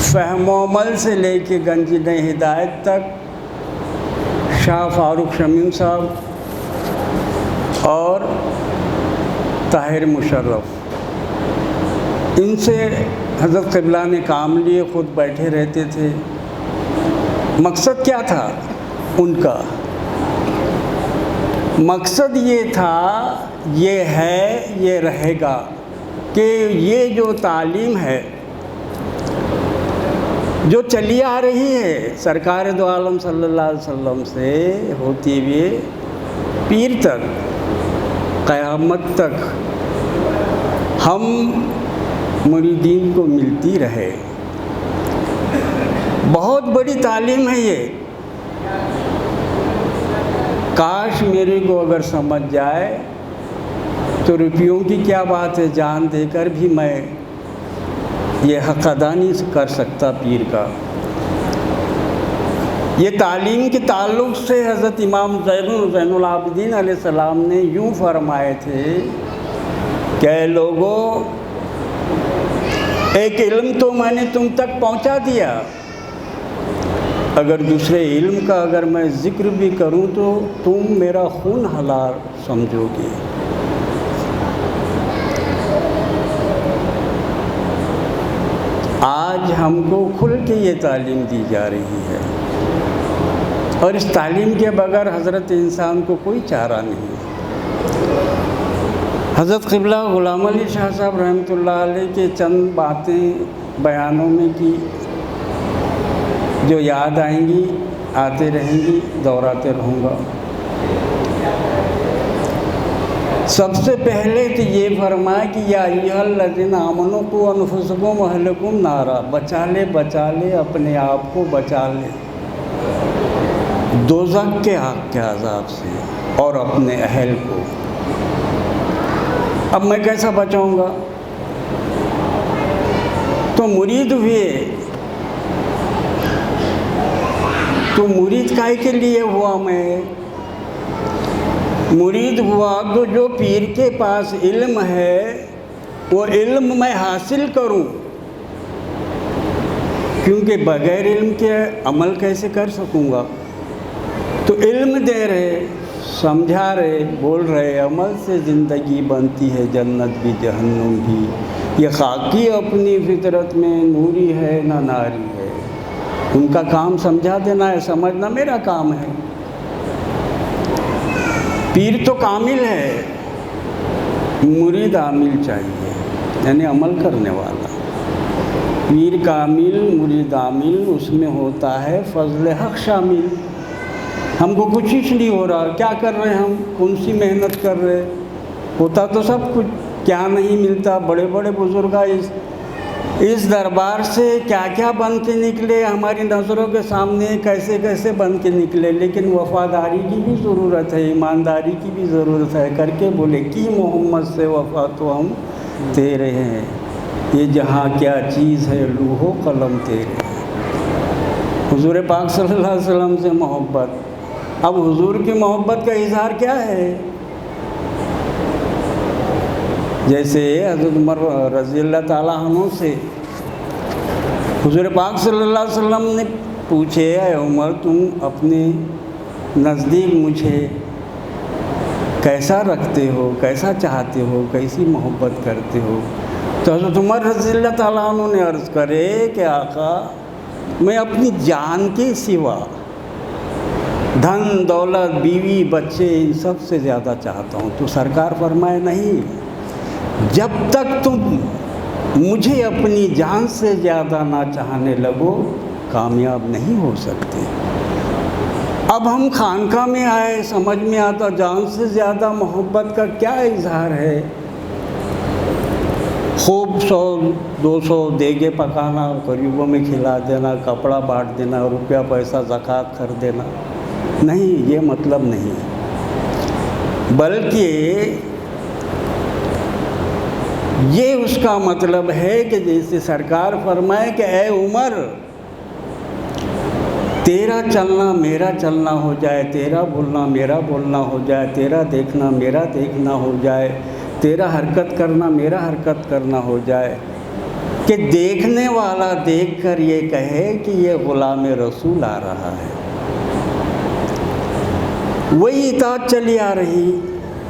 Speaker 7: فہم و عمل سے لے کے گنجینہ ہدایت تک شاہ فاروق شمیم صاحب اور طاہر مشرف، ان سے حضرت قبلہ نے کام لیے، خود بیٹھے رہتے تھے۔ مقصد کیا تھا ان کا؟ مقصد یہ تھا، یہ ہے، یہ رہے گا کہ یہ جو تعلیم ہے جو چلی آ رہی ہے سرکار دو عالم صلی اللہ علیہ وسلم سے ہوتی ہوئے پیر تک، قیامت تک ہم مریدین کو ملتی رہے۔ بہت بڑی تعلیم ہے یہ، کاش میرے کو اگر سمجھ جائے تو روپیوں کی کیا بات ہے، جان دے کر بھی میں یہ حق ادا نہیں کر سکتا پیر کا۔ یہ تعلیم کے تعلق سے حضرت امام زین العابدین علیہ السلام نے یوں فرمائے تھے کہ اے لوگوں، ایک علم تو میں نے تم تک پہنچا دیا، اگر دوسرے علم کا اگر میں ذکر بھی کروں تو تم میرا خون حلال سمجھو گے۔ آج ہم کو کھل کے یہ تعلیم دی جا رہی ہے، اور اس تعلیم کے بغیر حضرت انسان کو کوئی چارہ نہیں۔ حضرت قبلہ غلام علی شاہ صاحب رحمۃ اللہ علیہ کے چند باتیں بیانوں میں کی جو یاد آئیں گی، آتے رہیں گی، دہراتے رہوں گا۔ سب سے پہلے تو یہ فرمایا کہ یا ایھا الذین آمنوا قوا انفسکم واہلکم نارا، بچا لے اپنے آپ کو، بچا لے دوزخ کے آگ کے عذاب سے اور اپنے اہل کو۔ اب میں کیسا بچاؤں گا؟ تو مرید ہوئے تو مرید کائے کے لیے ہوا؟ میں مرید ہوا تو جو پیر کے پاس علم ہے وہ علم میں حاصل کروں، کیونکہ بغیر علم کے عمل کیسے کر سکوں گا؟ تو علم دے رہے، سمجھا رہے، بول رہے، عمل سے زندگی بنتی ہے جنت بھی جہنم بھی، یہ خاکی اپنی فطرت میں نوری ہے نہ ناری ہے۔ ان کا کام سمجھا دینا ہے، سمجھنا میرا کام ہے۔ پیر تو کامل ہے، مرید عامل چاہیے، یعنی عمل کرنے والا۔ پیر کامل، مرید عامل، اس میں ہوتا ہے فضل حق شامل۔ ہم کو کچھ ہی نہیں ہو رہا، کیا کر رہے ہیں ہم؟ کون سی محنت کر رہے؟ ہوتا تو سب کچھ، کیا نہیں ملتا؟ بڑے بڑے بزرگاں اس دربار سے کیا کیا بن کے نکلے، ہماری نظروں کے سامنے کیسے کیسے بن کے نکلے، لیکن وفاداری کی بھی ضرورت ہے، ایمانداری کی بھی ضرورت ہے۔ کر کے بولے کہ محمد سے وفا تو ہم تیرے ہیں، یہ جہاں کیا چیز ہے لوح و قلم تیرے ہیں۔ حضور پاک صلی اللہ علیہ وسلم سے محبت۔ اب حضور کی محبت کا اظہار کیا ہے؟ جیسے حضرت عمر رضی اللہ تعالیٰ عنہ سے حضور پاک صلی اللہ علیہ وسلم نے پوچھے، اے عمر تم اپنے نزدیک مجھے کیسا رکھتے ہو، کیسا چاہتے ہو، کیسی محبت کرتے ہو؟ تو حضرت عمر رضی اللہ تعالیٰ عنہ نے عرض کرے کہ آقا میں اپنی جان کے سوا دھن دولت بیوی بچے ان سب سے زیادہ چاہتا ہوں۔ تو سرکار فرمائے نہیں، جب تک تم مجھے اپنی جان سے زیادہ نہ چاہنے لگو کامیاب نہیں ہو سکتے۔ اب ہم خانقاہ میں آئے، سمجھ میں آتا جان سے زیادہ محبت کا کیا اظہار ہے؟ خوب 100-200 دیگے پکانا، غریبوں میں کھلا دینا، کپڑا بانٹ دینا، روپیہ پیسہ زکوٰۃ کر دینا، نہیں، یہ مطلب نہیں، بلکہ یہ اس کا مطلب ہے کہ جیسے سرکار فرمائے کہ اے عمر تیرا چلنا میرا چلنا ہو جائے، تیرا بولنا میرا بولنا ہو جائے، تیرا دیکھنا میرا دیکھنا ہو جائے، تیرا حرکت کرنا میرا حرکت کرنا ہو جائے، کہ دیکھنے والا دیکھ کر یہ کہے کہ یہ غلام رسول آ رہا ہے۔ وہی اطاعت چلی آ رہی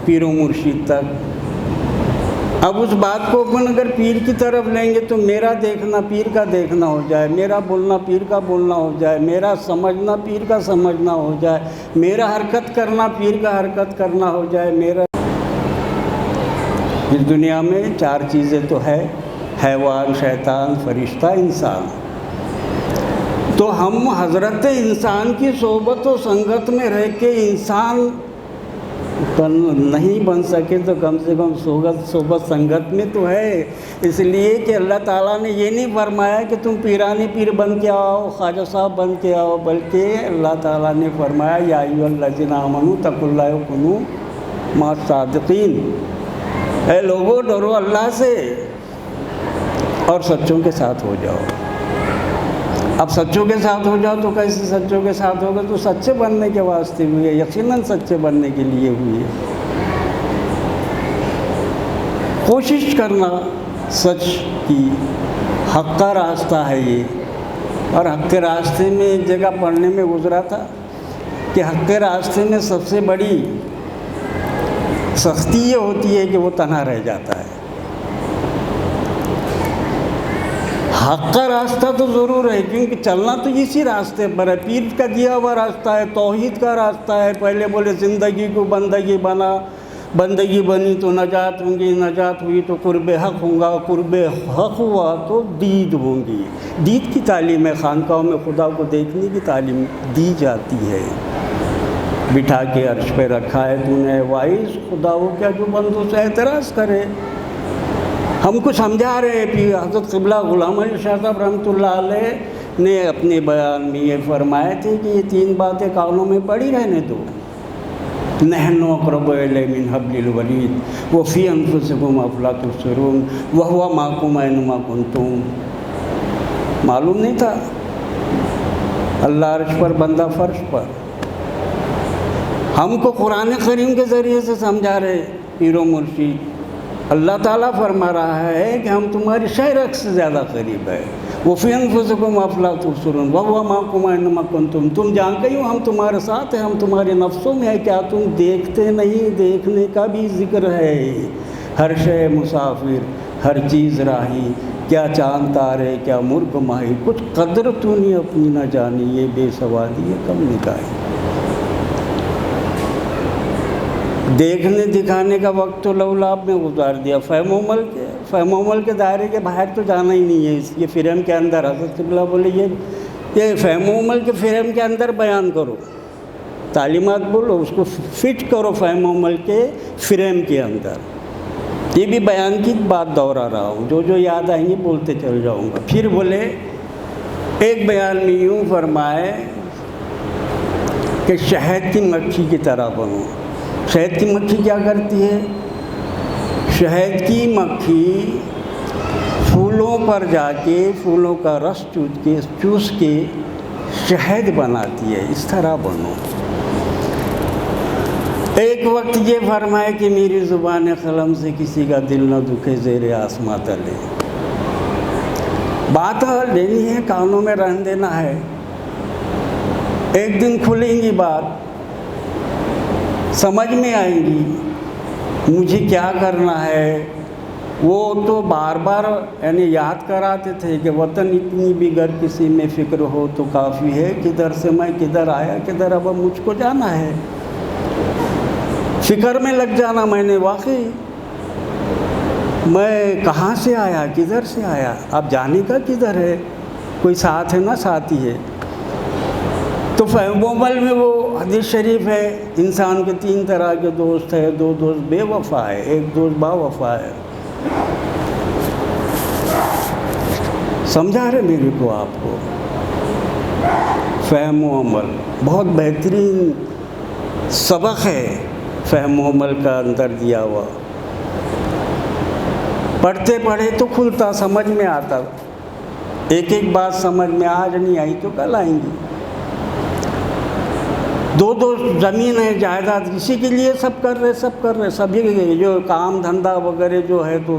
Speaker 7: پیر و مرشد تک۔ اب اس بات کو اپن اگر پیر کی طرف لیں گے تو میرا دیکھنا پیر کا دیکھنا ہو جائے، میرا بولنا پیر کا بولنا ہو جائے، میرا سمجھنا پیر کا سمجھنا ہو جائے، میرا حرکت کرنا پیر کا حرکت کرنا ہو جائے۔ میرا اس دنیا میں 4 چیزیں تو ہے، حیوان، شیطان، فرشتہ، انسان۔ تو ہم حضرت انسان کی صحبت و سنگت میں رہ کے انسان نہیں بن سکے تو کم سے کم صحبت سنگت میں تو ہے۔ اس لیے کہ اللہ تعالیٰ نے یہ نہیں فرمایا کہ تم پیرانی پیر بن کے آؤ، خواجہ صاحب بن کے آؤ، بلکہ اللہ تعالیٰ نے فرمایا یا ایھا الذین آمنوا اتقوا اللہ وکونوا مع الصادقین، اے لوگو ڈرو اللہ سے اور سچوں کے ساتھ ہو جاؤ۔ اب سچوں کے ساتھ ہو جاؤ تو کیسے سچوں کے ساتھ ہوگا؟ تو سچے بننے کے واسطے ہوئی ہے، یقیناً سچے بننے کے لیے ہوئی ہے۔ کوشش کرنا سچ کی، حق کا راستہ ہے یہ۔ اور حق کے راستے میں ایک جگہ پڑھنے میں گزرا تھا کہ حق کے راستے میں سب سے بڑی سختی یہ ہوتی ہے کہ وہ تنہا رہ جاتا ہے۔ حق کا راستہ تو ضرور ہے، کیونکہ چلنا تو اسی راستے پر ہے، پیر کا دیا ہوا راستہ ہے، توحید کا راستہ ہے۔ پہلے بولے زندگی کو بندگی بنا، بندگی بنی تو نجات ہوں گی، نجات ہوئی تو قرب حق ہوں گا، قرب حق ہوا تو دید ہوں گی۔ دید کی تعلیم ہے، خانقاہوں میں خدا کو دیکھنے کی تعلیم دی جاتی ہے۔ بٹھا کے عرش پہ رکھا ہے تو نے وائس خدا وہ کیا جو بندوں سے اعتراض کرے۔ ہم کو سمجھا رہے کہ حضرت قبلہ غلام علی شاہ صاحب رحمۃ اللہ علیہ نے اپنے بیان میں یہ فرمائے تھے کہ یہ 3 باتیں کانوں میں پڑی رہنے دو۔ نحن اقرب الیہ من حبل الورید وفی انفسکم افلا تبصرون وہو معکم اینما کنتم۔ معلوم نہیں تھا؟ اللہ عرش پر، بندہ فرش پر۔ ہم کو قرآن کریم کے ذریعے سے سمجھا رہے پیر و مرشد۔ اللہ تعالیٰ فرما رہا ہے کہ ہم تمہاری شہرت سے زیادہ قریب ہے۔ وفی انفسکم افلا تبصرون وہو معکم اینما کنتم۔ تم جانتے ہو ہم تمہارے ساتھ ہیں، ہم تمہارے نفسوں میں ہے، کیا تم دیکھتے نہیں؟ دیکھنے کا بھی ذکر ہے۔ ہر شے مسافر، ہر چیز راہی، کیا چاند تارے، کیا مرغ ماہی، کچھ قدر تو نہیں اپنی نہ جانی، یہ بے سوادی ہے کم نکاحی۔ دیکھنے دکھانے کا وقت تو لولاب میں گزار دیا۔ فہم و عمل کے دائرے کے باہر تو جانا ہی نہیں ہے۔ یہ فریم کے اندر حضرت قبلہ بولے یہ فہم و عمل کے فریم کے اندر بیان کرو، تعلیمات بولو، اس کو فٹ کرو فہم و عمل کے فریم کے اندر۔ یہ بھی بیان کی بات دہرا رہا ہوں، جو یاد آئیں گے بولتے چل جاؤں گا۔ پھر بولے ایک بیان میں یوں فرمائے کہ شہد کی مکھی کی طرح بنو۔ شہد کی مکھی کیا کرتی ہے؟ شہد کی مکھی پھولوں پر جا کے پھولوں کا رس چوس کے شہد بناتی ہے، اس طرح بنو۔ ایک وقت یہ فرمائے کہ میری زبان قلم سے کسی کا دل نہ دکھے زیر آسماں تلے۔ بات لینی ہے، کانوں میں رہن دینا ہے۔ ایک دن کھلیں گی بات، سمجھ میں آئیں گی مجھے کیا کرنا ہے۔ وہ تو بار بار یعنی یاد کراتے تھے کہ وطن اتنی بھی گر کسی میں فکر ہو تو کافی ہے، کدھر سے میں کدھر آیا کدھر اب مجھ کو جانا ہے۔ فکر میں لگ جانا، میں نے واقعی میں کہاں سے آیا کدھر سے آیا، اب جانے کا کدھر ہے، کوئی ساتھ ہے نہ ساتھی ہے۔ تو فہم و عمل میں وہ حدیث شریف ہے، انسان کے 3 طرح کے دوست ہیں، 2 دوست بے وفا ہے، 1 دوست با وفا ہے۔ سمجھا رہے میرے کو آپ کو؟ فہم و عمل بہت بہترین سبق ہے، فہم و عمل کا اندر دیا ہوا۔ پڑھتے پڑھے تو کھلتا، سمجھ میں آتا، ایک ایک بات سمجھ میں آج نہیں آئی تو کل آئیں گی۔ 2 زمین ہے، جائیداد، اسی کے لیے سب کر رہے، سبھی جو کام دھندا وغیرہ جو ہے تو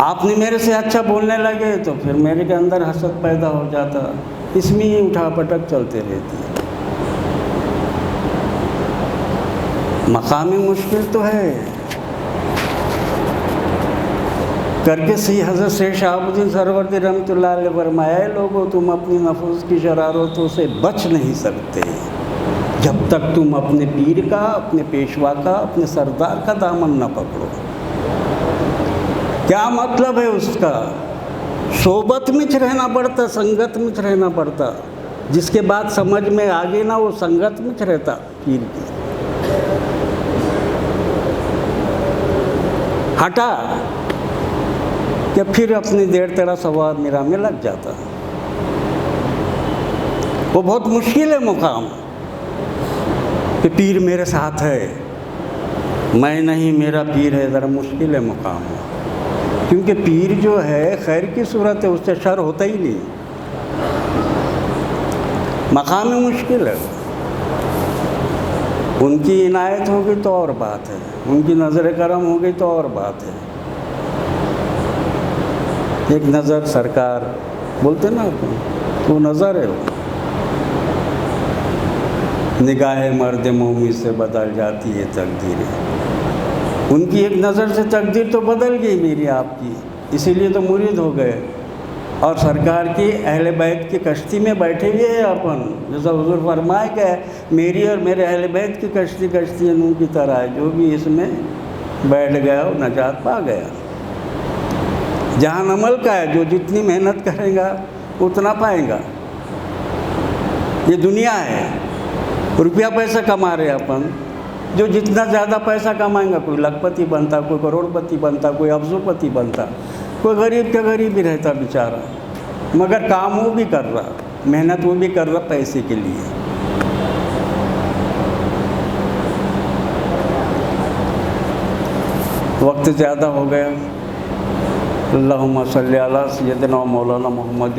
Speaker 7: آپ نے میرے سے اچھا بولنے لگے تو پھر میرے کے اندر حسد پیدا ہو جاتا، اس میں ہی اٹھا پٹک چلتے رہتی ہے۔ مقام مشکل تو ہے، کر کے صحیح حضرت شیخ شہاب الدین سہروردی رحمۃ اللہ علیہ فرمایا، اے لوگو تم اپنی نفس کی شرارتوں سے بچ نہیں سکتے جب تک تم اپنے پیر کا، اپنے پیشوا کا، اپنے سردار کا دامن نہ پکڑو۔ کیا مطلب ہے اس کا؟ صحبت میں رہنا پڑتا، سنگت میں رہنا پڑتا، جس کے بعد سمجھ میں آگے نہ وہ سنگت میں رہتا پیر کی، ہٹا کہ پھر اپنی دیر تیرا سوا میرا میں لگ جاتا۔ وہ بہت مشکل ہے مقام کہ پیر میرے ساتھ ہے، میں نہیں میرا پیر ہے، ذرا مشکل ہے مقام، کیونکہ پیر جو ہے خیر کی صورت ہے، اس سے شر ہوتا ہی نہیں، مقام مشکل ہے۔ ان کی عنایت ہوگی تو اور بات ہے، ان کی نظر کرم ہوگی تو اور بات ہے۔ ایک نظر سرکار بولتے نا وہ نظر ہے، وہ نگاہ مرد مومن سے بدل جاتی ہے تقدیریں۔ ان کی ایک نظر سے تقدیر تو بدل گئی میری آپ کی، اسی لیے تو مرید ہو گئے، اور سرکار کی اہل بیت کی کشتی میں بیٹھے ہوئے ہیں اپن، جیسا حضور فرمائے کہ میری اور میرے اہل بیت کی کشتی نوح کی طرح ہے، جو بھی اس میں بیٹھ گیا وہ نجات پا گیا۔ جہان عمل کا ہے، جو جتنی محنت کرے گا اتنا پائے گا۔ یہ دنیا ہے، روپیہ پیسہ کما رہے اپن، جو جتنا زیادہ پیسہ کمائیں گا، کوئی لاکھ پتی بنتا، کوئی کروڑ پتی بنتا، کوئی افزو پتی بنتا، کوئی غریب کا غریب ہی رہتا بیچارہ، مگر کام وہ بھی کر رہا، محنت وہ بھی کر رہا پیسے کے لیے۔ وقت زیادہ ہو گیا۔ اللہم صلی علی سیدنا مولانا محمد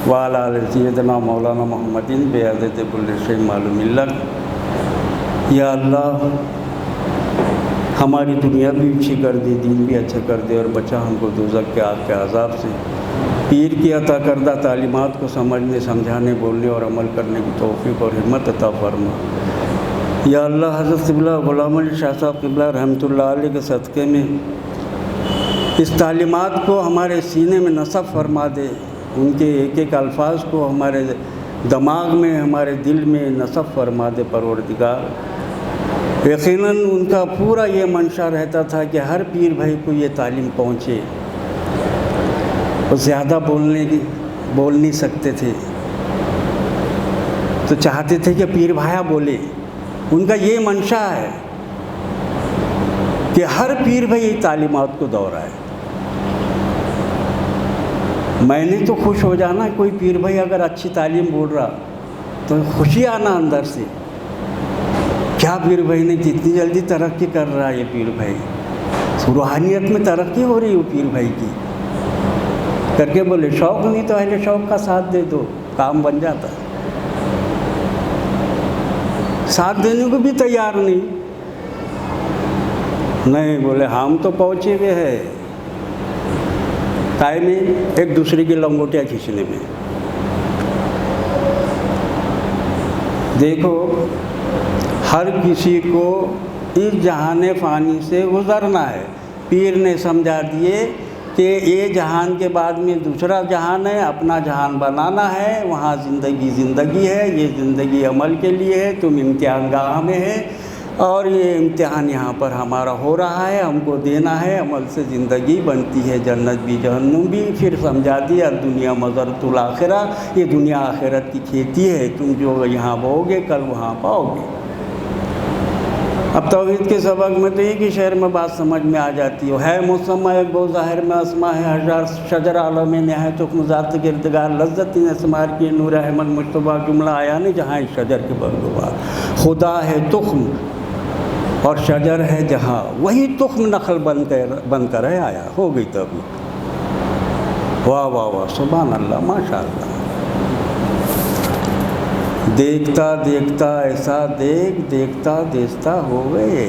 Speaker 7: وعلی آل سیدنا مولانا محمد بعدد کل شیء معلوم لک۔ یا اللہ ہماری دنیا بھی اچھی کر دے، دین بھی اچھا کر دے، اور بچا ہم کو دوزخ کے آگ کے عذاب سے۔ پیر کی عطا کردہ تعلیمات کو سمجھنے، سمجھانے، بولنے اور عمل کرنے کی توفیق اور ہمت عطا فرما۔ یا اللہ حضرت قبلہ غلام علی شاہ صاحب قبلہ رحمۃ اللہ علیہ کے صدقے میں اس تعلیمات کو ہمارے سینے میں نصب فرما دے، ان کے ایک ایک الفاظ کو ہمارے دماغ میں، ہمارے دل میں نصب فرما دے پروردگار۔ یقیناً ان کا پورا یہ منشا رہتا تھا کہ ہر پیر بھائی کو یہ تعلیم پہنچے، وہ زیادہ بول نہیں سکتے تھے، تو چاہتے تھے کہ پیر بھایا بولے۔ ان کا یہ منشا ہے کہ ہر پیر بھائی یہ تعلیمات کو دہرائے۔ میں نے تو خوش ہو جانا، کوئی پیر بھائی اگر اچھی تعلیم بول رہا تو خوشی آنا اندر سے، کیا پیر بھائی نے کتنی جلدی ترقی کر رہا ہے، یہ پیر بھائی روحانیت میں ترقی ہو رہی ہے، وہ پیر بھائی کی کر کے بولے۔ شوق نہیں تو اہل شوق کا ساتھ دے دو، کام بن جاتا۔ ساتھ دینے کو بھی تیار نہیں بولے ہم تو پہنچے ہوئے ہیں کائے میں، ایک دوسرے کی لنگوٹیاں کھینچنے میں۔ دیکھو ہر کسی کو اس جہان فانی سے گزرنا ہے۔ پیر نے سمجھا دیے کہ یہ جہان کے بعد میں دوسرا جہان ہے، اپنا جہان بنانا ہے، وہاں زندگی ہے، یہ زندگی عمل کے لیے ہے، تم امتحان گاہ میں ہے، اور یہ امتحان یہاں پر ہمارا ہو رہا ہے، ہم کو دینا ہے، عمل سے زندگی بنتی ہے، جنت بھی جہنم بھی۔ پھر سمجھا دیا دنیا مزرعۃ الآخرہ، یہ دنیا آخرت کی کھیتی ہے، تم جو یہاں بو گے کل وہاں پاؤ گے۔ اب توحید کے سبق میں تو ایک ہی شعر میں بات سمجھ میں آ جاتی ہے مسمى ایک گو ظاہر میں اسما ہے ہزار شجر عالم نہایت حکم ذات گردگار لذت اسمار کی نور احمد مصطفیٰ جملہ آیا نہیں جہاں اس شجر کے بغبار خدا ہے تخم اور شجر ہے جہاں وہی تخم نخل بن کر ہے آیا ہو گئی تب۔ واہ واہ واہ سبحان اللہ ماشاء اللہ۔ دیکھتا دیکھتا ایسا دیکھتا دیکھتا ہو گئے۔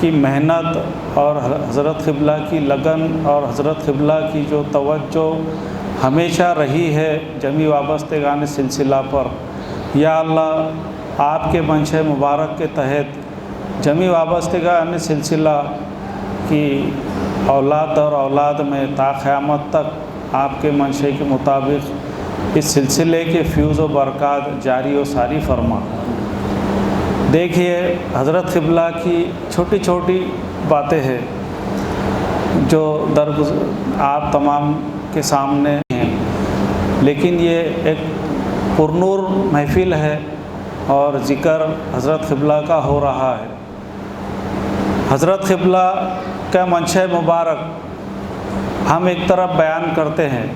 Speaker 3: کی محنت اور حضرت قبلہ کی لگن اور حضرت قبلہ کی جو توجہ ہمیشہ رہی ہے جمی وابستگان سلسلہ پر، یا اللہ آپ کے منشے مبارک کے تحت جمی وابستگان سلسلہ کی اولاد اور اولاد میں تا قیامت تک آپ کے منشے کے مطابق اس سلسلے کے فیوز و برکات جاری و ساری فرما۔ دیکھیے حضرت قبلہ کی چھوٹی چھوٹی باتیں ہیں جو آپ تمام کے سامنے ہیں، لیکن یہ ایک پرنور محفل ہے اور ذکر حضرت قبلہ کا ہو رہا ہے۔ حضرت قبلہ کا منشا مبارک ہم ایک طرف بیان کرتے ہیں،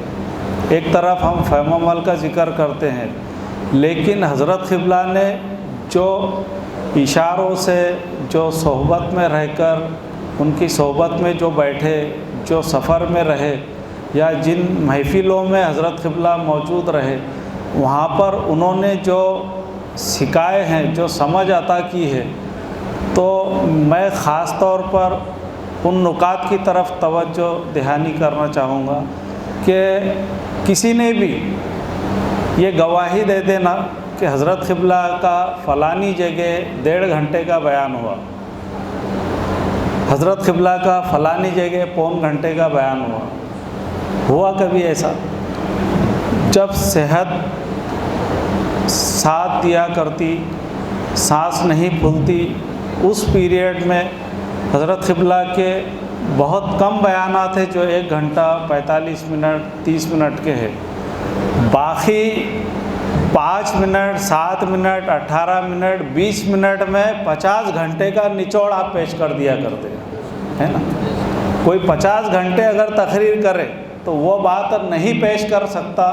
Speaker 3: ایک طرف ہم فہم عمل کا ذکر کرتے ہیں، لیکن حضرت قبلہ نے جو اشاروں سے، جو صحبت میں رہ کر، ان کی صحبت میں جو بیٹھے، جو سفر میں رہے، یا جن محفلوں میں حضرت قبلہ موجود رہے، وہاں پر انہوں نے جو سکھائے ہیں، جو سمجھ عطا کی ہے، تو میں خاص طور پر ان نکات کی طرف توجہ دہانی کرنا چاہوں گا کہ کسی نے بھی یہ گواہی دے دینا کہ حضرت قبلہ کا فلانی جگہ 1.5 گھنٹے کا بیان ہوا، حضرت قبلہ کا فلانی جگہ 1.25 گھنٹے کا بیان ہوا کبھی ایسا؟ جب صحت ساتھ دیا کرتی، سانس نہیں پھولتی، اس پیریڈ میں حضرت قبلہ کے بہت کم بیانات ہیں جو 1 گھنٹہ 45 منٹ 30 منٹ کے ہیں، باقی 5 منٹ 7 منٹ 18 منٹ 20 منٹ میں 50 گھنٹے کا نچوڑ آپ پیش کر دیا کرتے ہیں نا۔ کوئی 50 گھنٹے اگر تقریر کرے تو وہ بات نہیں پیش کر سکتا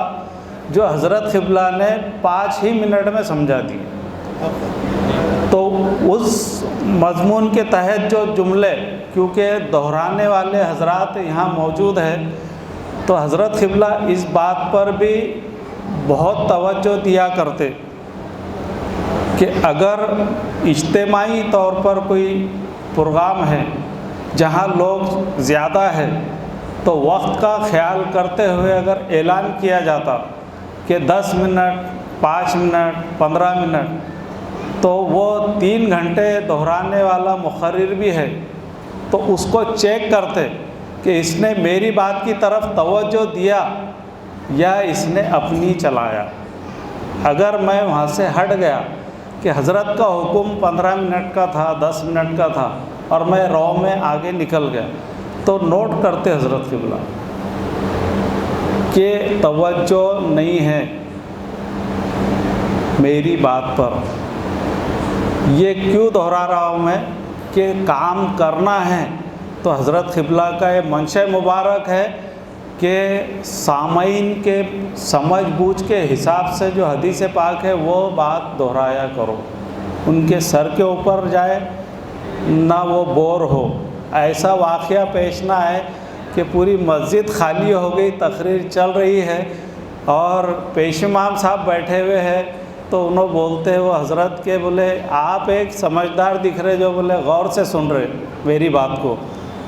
Speaker 3: جو حضرت قبلہ نے 5 ہی منٹ میں سمجھا دی۔ تو اس مضمون کے تحت جو جملے، کیونکہ دہرانے والے حضرات یہاں موجود ہیں، تو حضرت قبلہ اس بات پر بھی بہت توجہ دیا کرتے کہ اگر اجتماعی طور پر کوئی پروگرام ہے جہاں لوگ زیادہ ہے تو وقت کا خیال کرتے ہوئے اگر اعلان کیا جاتا کہ 10 منٹ 5 منٹ 15 منٹ، تو وہ 3 گھنٹے دہرانے والا مقرر بھی ہے تو اس کو چیک کرتے کہ اس نے میری بات کی طرف توجہ دیا یا اس نے اپنی چلایا۔ اگر میں وہاں سے ہٹ گیا کہ حضرت کا حکم 15 منٹ کا تھا 10 منٹ کا تھا اور میں رو میں آگے نکل گیا، تو نوٹ کرتے حضرت قبلہ کہ توجہ نہیں ہے میری بات پر۔ یہ کیوں دہرا رہا ہوں میں کہ کام کرنا ہے تو حضرت قبلہ کا یہ منشا مبارک ہے کہ سامعین کے سمجھ بوجھ کے حساب سے جو حدیث پاک ہے وہ بات دہرایا کرو، ان کے سر کے اوپر جائے نہ وہ بور ہو۔ ایسا واقعہ پیش نہ آئے کہ پوری مسجد خالی ہو گئی، تقریر چل رہی ہے اور پیش امام صاحب بیٹھے ہوئے ہیں، تو انہوں بولتے ہیں وہ حضرت کے، بولے آپ ایک سمجھدار دکھ رہے جو بولے غور سے سن رہے میری بات کو،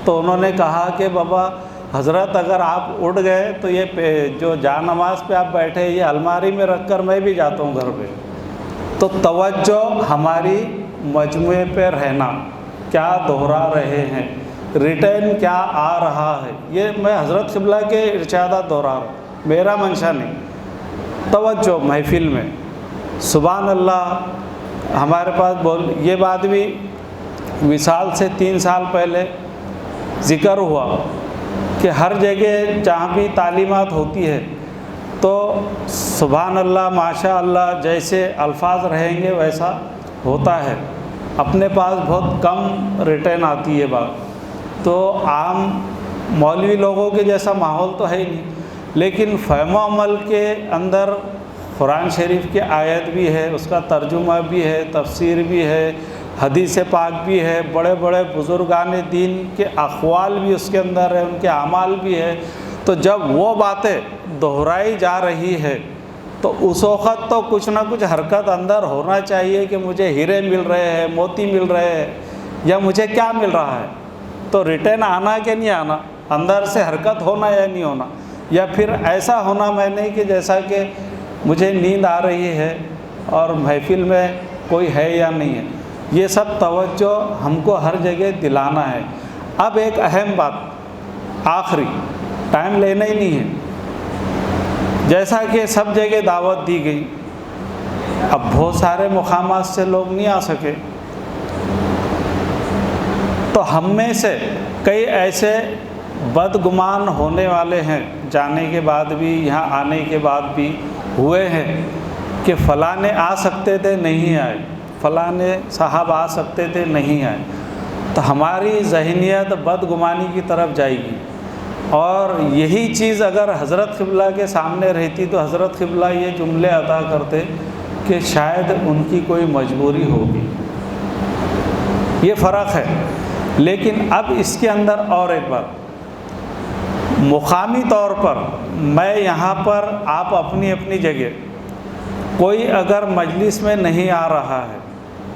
Speaker 3: تو انہوں نے کہا کہ بابا حضرت اگر آپ اٹھ گئے تو یہ جو جا نماز پہ آپ بیٹھے یہ الماری میں رکھ کر میں بھی جاتا ہوں گھر پہ۔ تو توجہ ہماری مجموعے پہ رہنا، کیا دہرا رہے ہیں، ریٹرن کیا آ رہا ہے، یہ میں حضرت قبلہ کے ارشادات دہرا رہا ہوں، میرا منشا نہیں۔ توجہ محفل میں سبحان اللہ، ہمارے پاس یہ بات بھی وصال سے 3 سال پہلے ذکر ہوا کہ ہر جگہ جہاں بھی تعلیمات ہوتی ہے تو سبحان اللہ ماشاء اللہ جیسے الفاظ رہیں گے ویسا ہوتا ہے، اپنے پاس بہت کم ریٹرن آتی ہے بات، تو عام مولوی لوگوں کے جیسا ماحول تو ہے ہی نہیں، لیکن فہم و عمل کے اندر قرآن شریف کی آیت بھی ہے، اس کا ترجمہ بھی ہے، تفسیر بھی ہے، حدیث پاک بھی ہے، بڑے بڑے بزرگان دین کے اقوال بھی اس کے اندر ہے، ان کے اعمال بھی ہے، تو جب وہ باتیں دہرائی جا رہی ہے تو اس وقت تو کچھ نہ کچھ حرکت اندر ہونا چاہیے کہ مجھے ہیرے مل رہے ہیں، موتی مل رہے ہیں، یا مجھے کیا مل رہا ہے؟ تو ریٹرن آنا کہ نہیں آنا، اندر سے حرکت ہونا یا نہیں ہونا، یا پھر ایسا ہونا میں نہیں کہ جیسا کہ مجھے نیند آ رہی ہے اور محفل میں کوئی ہے یا نہیں ہے۔ یہ سب توجہ ہم کو ہر جگہ دلانا ہے۔ اب ایک اہم بات، آخری، ٹائم لینا ہی نہیں ہے، جیسا کہ سب جگہ دعوت دی گئی، اب بہت سارے مقامات سے لوگ نہیں آ سکے، تو ہم میں سے کئی ایسے بدگمان ہونے والے ہیں، جانے کے بعد بھی، یہاں آنے کے بعد بھی ہوئے ہیں کہ فلاں آ سکتے تھے نہیں آئے، فلاں صاحب آ سکتے تھے نہیں آئے، تو ہماری ذہنیت بدگمانی کی طرف جائے گی۔ اور یہی چیز اگر حضرت قبلہ کے سامنے رہتی تو حضرت قبلہ یہ جملے عطا کرتے کہ شاید ان کی کوئی مجبوری ہوگی۔ یہ فرق ہے۔ لیکن اب اس کے اندر اور ایک بات، مقامی طور پر میں یہاں پر، آپ اپنی اپنی جگہ، کوئی اگر مجلس میں نہیں آ رہا ہے،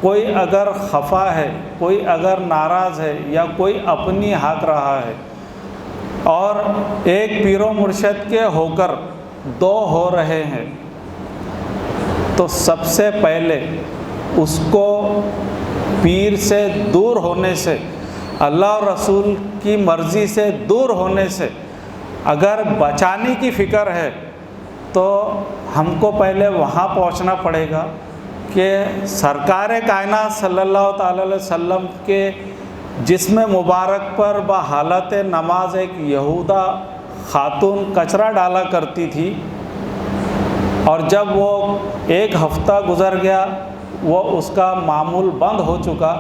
Speaker 3: کوئی اگر خفا ہے، کوئی اگر ناراض ہے، یا کوئی اپنی ہاک رہا ہے، اور ایک پیر و مرشد کے ہو کر دو ہو رہے ہیں، تو سب سے پہلے اس کو پیر سے دور ہونے سے، اللہ اور رسول کی مرضی سے دور ہونے سے اگر بچانے کی فکر ہے تو ہم کو پہلے وہاں پہنچنا پڑے گا کہ سرکار کائنات صلی اللہ تعالی علیہ وسلم کے جسم مبارک پر بحالت نماز ایک یہودہ خاتون کچرا ڈالا کرتی تھی، اور جب وہ ایک ہفتہ گزر گیا، وہ اس کا معمول بند ہو چکا،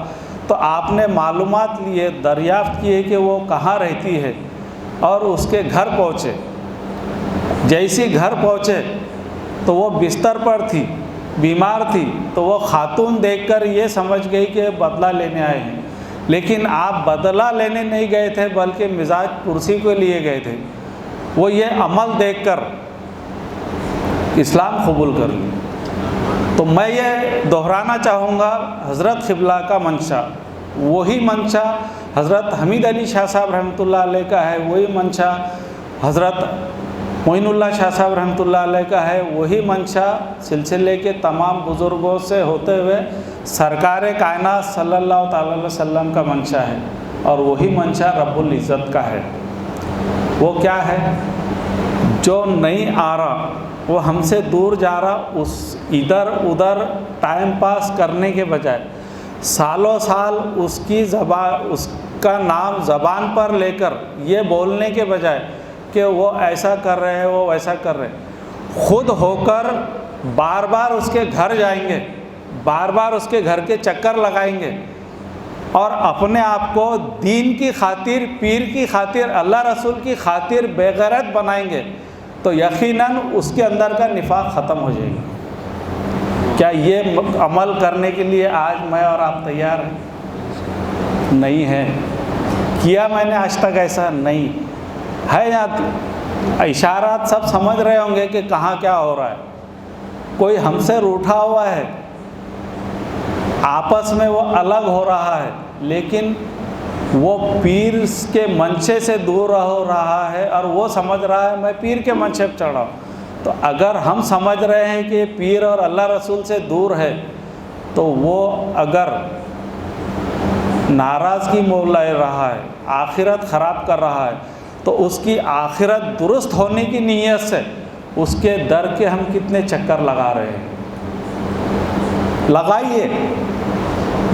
Speaker 3: تو آپ نے معلومات لیے، دریافت کیے کہ وہ کہاں رہتی ہے، اور اس کے گھر پہنچے۔ جیسی گھر پہنچے تو وہ بستر پر تھی، بیمار تھی، تو وہ خاتون دیکھ کر یہ سمجھ گئی کہ بدلہ لینے آئے ہیں، لیکن آپ بدلہ لینے نہیں گئے تھے بلکہ مزاج پرسی کو لیے گئے تھے۔ وہ یہ عمل دیکھ کر اسلام قبول کر لی۔ تو میں یہ دہرانا چاہوں گا، حضرت قبلہ کا منشا وہی منشا حضرت حمید علی شاہ صاحب رحمۃ اللہ علیہ کا ہے، وہی منشا حضرت معین اللہ شاہ صاحب رحمۃ اللہ علیہ کا ہے، وہی منشا سلسلے کے تمام بزرگوں سے ہوتے ہوئے سرکار کائنات صلی اللہ تعالی علیہ وسلم کا منشا ہے، اور وہی منشا رب العزت کا ہے۔ وہ کیا ہے؟ جو نہیں آ رہا، وہ ہم سے دور جا رہا، اس ادھر ادھر ٹائم پاس کرنے کے بجائے سالوں سال اس کی زبان، اس کا نام زبان پر لے کر یہ بولنے کے بجائے کہ وہ ایسا کر رہے ہیں، وہ ویسا کر رہے ہیں، خود ہو کر بار بار اس کے گھر جائیں گے، بار بار اس کے گھر کے چکر لگائیں گے، اور اپنے آپ کو دین کی خاطر، پیر کی خاطر، اللہ رسول کی خاطر بے غیرت بنائیں گے، تو یقیناً اس کے اندر کا نفاق ختم ہو جائے گا۔ کیا یہ عمل کرنے کے لیے آج میں اور آپ تیار ہیں؟ نہیں ہے۔ کیا میں نے آج تک ایسا نہیں ہے۔ یہاں اشارات سب سمجھ رہے ہوں گے کہ کہاں کیا ہو رہا ہے۔ کوئی ہم سے روٹھا ہوا ہے، آپس میں وہ الگ ہو رہا ہے، لیکن وہ پیر کے منشے سے دور ہو رہا ہے، اور وہ سمجھ رہا ہے میں پیر کے منشے پہ چڑھا ہوں۔ تو اگر ہم سمجھ رہے ہیں کہ پیر اور اللہ رسول سے دور ہے، تو وہ اگر ناراضگی مول لے رہا ہے، آخرت خراب کر رہا ہے، تو اس کی آخرت درست ہونے کی نیت سے اس کے در کے ہم کتنے چکر لگا رہے ہیں۔ لگائیے،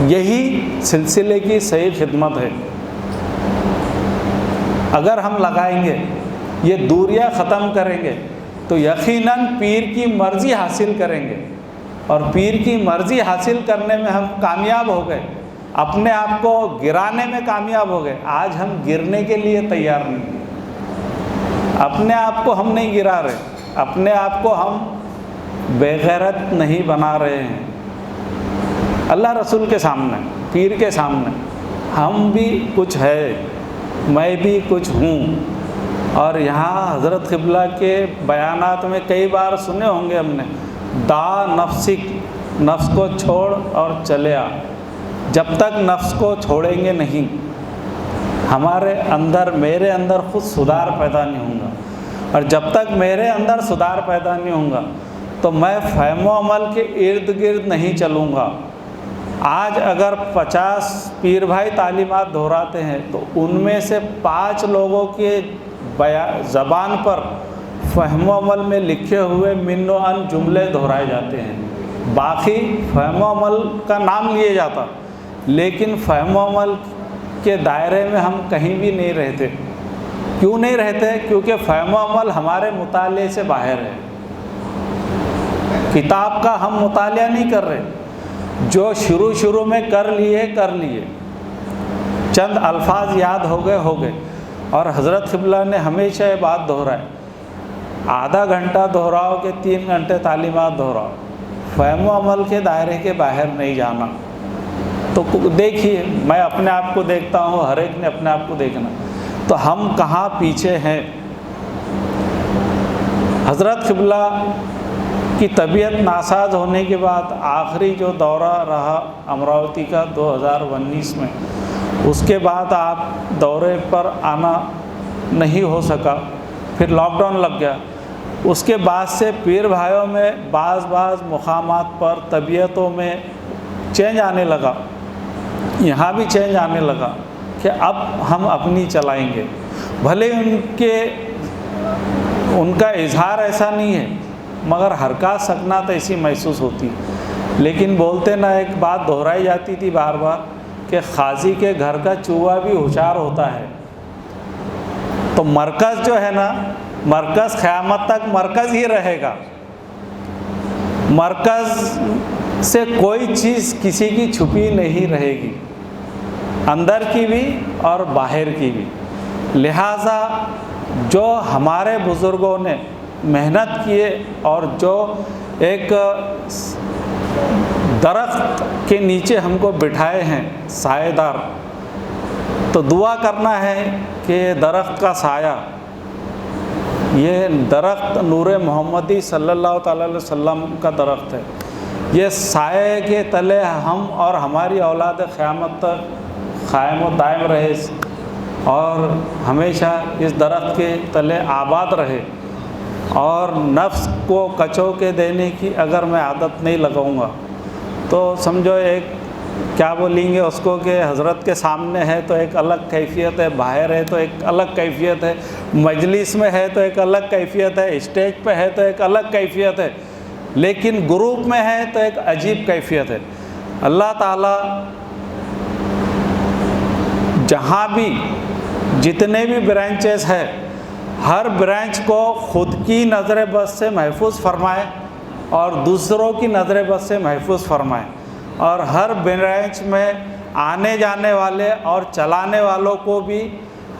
Speaker 3: یہی سلسلے کی صحیح خدمت ہے۔ اگر ہم لگائیں گے، یہ دوریاں ختم کریں گے، تو یقیناً پیر کی مرضی حاصل کریں گے، اور پیر کی مرضی حاصل کرنے میں ہم کامیاب ہو گئے، اپنے آپ کو گرانے میں کامیاب ہو گئے۔ آج ہم گرنے کے لیے تیار نہیں ہیں، اپنے آپ کو ہم نہیں گرا رہے، اپنے آپ کو ہم بے غیرت نہیں بنا رہے ہیں۔ اللہ رسول کے سامنے، پیر کے سامنے ہم بھی کچھ ہے، میں بھی کچھ ہوں۔ اور یہاں حضرت قبلہ کے بیانات میں کئی بار سنے ہوں گے ہم نے، دا نفسک، نفس کو چھوڑ اور چلے آ، جب تک نفس کو چھوڑیں گے نہیں، ہمارے اندر، میرے اندر خود سدھار پیدا نہیں ہوں گا، اور جب تک میرے اندر سدھار پیدا نہیں ہوں گا تو میں فہم و عمل کے ارد گرد نہیں چلوں گا۔ آج اگر 50 پیر بھائی تعلیمات دہراتے ہیں تو ان میں سے 5 لوگوں کے زبان پر فہم و عمل میں لکھے ہوئے من و ان جملے دہرائے جاتے ہیں، باقی فہم و عمل کا نام لیے جاتا، لیکن فہم و عمل کے دائرے میں ہم کہیں بھی نہیں رہتے۔ کیوں نہیں رہتے؟ کیونکہ فہم و عمل ہمارے مطالعے سے باہر ہے۔ کتاب کا ہم مطالعہ نہیں کر رہے، جو شروع میں کر لیے چند الفاظ یاد ہو گئے، اور حضرت قبلہ نے ہمیشہ یہ بات دہرائی، آدھا گھنٹہ دہراؤ کہ 3 گھنٹے تعلیمات دہراؤ، فہم و عمل کے دائرے کے باہر نہیں جانا۔ تو دیکھیے، میں اپنے آپ کو دیکھتا ہوں، ہر ایک نے اپنے آپ کو دیکھنا، تو ہم کہاں پیچھے ہیں۔ حضرت قبلہ کی طبیعت ناساز ہونے کے بعد آخری جو دورہ رہا امراوتی کا 2019 میں، اس کے بعد آپ دورے پر آنا نہیں ہو سکا، پھر لاک ڈاؤن لگ گیا۔ اس کے بعد سے پیر بھائیوں میں بعض مقامات پر طبیعتوں میں چینج آنے لگا، یہاں بھی چینج آنے لگا کہ اب ہم اپنی چلائیں گے۔ بھلے ان کا اظہار ایسا نہیں ہے، مگر حرکات سکنات ایسی محسوس ہوتی، لیکن بولتے نہ ایک بات دہرائی جاتی تھی بار بار کہ قاضی کے گھر کا چوہا بھی ہوشیار ہوتا ہے۔ تو مرکز جو ہے نا، مرکز قیامت تک مرکز ہی رہے گا، مرکز سے کوئی چیز کسی کی چھپی نہیں رہے گی، اندر کی بھی اور باہر کی بھی۔ لہٰذا جو ہمارے بزرگوں نے محنت کیے اور جو ایک درخت کے نیچے ہم کو بٹھائے ہیں سایہ دار، تو دعا کرنا ہے کہ درخت کا سایہ، یہ درخت نور محمدی صلی اللہ تعالی علیہ وسلم کا درخت ہے، یہ سائے کے تلے ہم اور ہماری اولاد قیامت تک قائم و دائم رہے اور ہمیشہ اس درخت کے تلے آباد رہے۔ اور نفس کو کچو کے دینے کی اگر میں عادت نہیں لگاؤں گا تو سمجھو ایک کیا بولیں گے اس کو کہ حضرت کے سامنے ہے تو ایک الگ کیفیت ہے، باہر ہے تو ایک الگ کیفیت ہے، مجلس میں ہے تو ایک الگ کیفیت ہے، اسٹیج پہ ہے تو ایک الگ کیفیت ہے، لیکن گروپ میں ہے تو ایک عجیب کیفیت ہے۔ اللہ تعالیٰ جہاں بھی جتنے بھی برانچز ہے، ہر برانچ کو خود کی نظر بد سے محفوظ فرمائے اور دوسروں کی نظر بد سے محفوظ فرمائے، اور ہر برانچ میں آنے جانے والے اور چلانے والوں کو بھی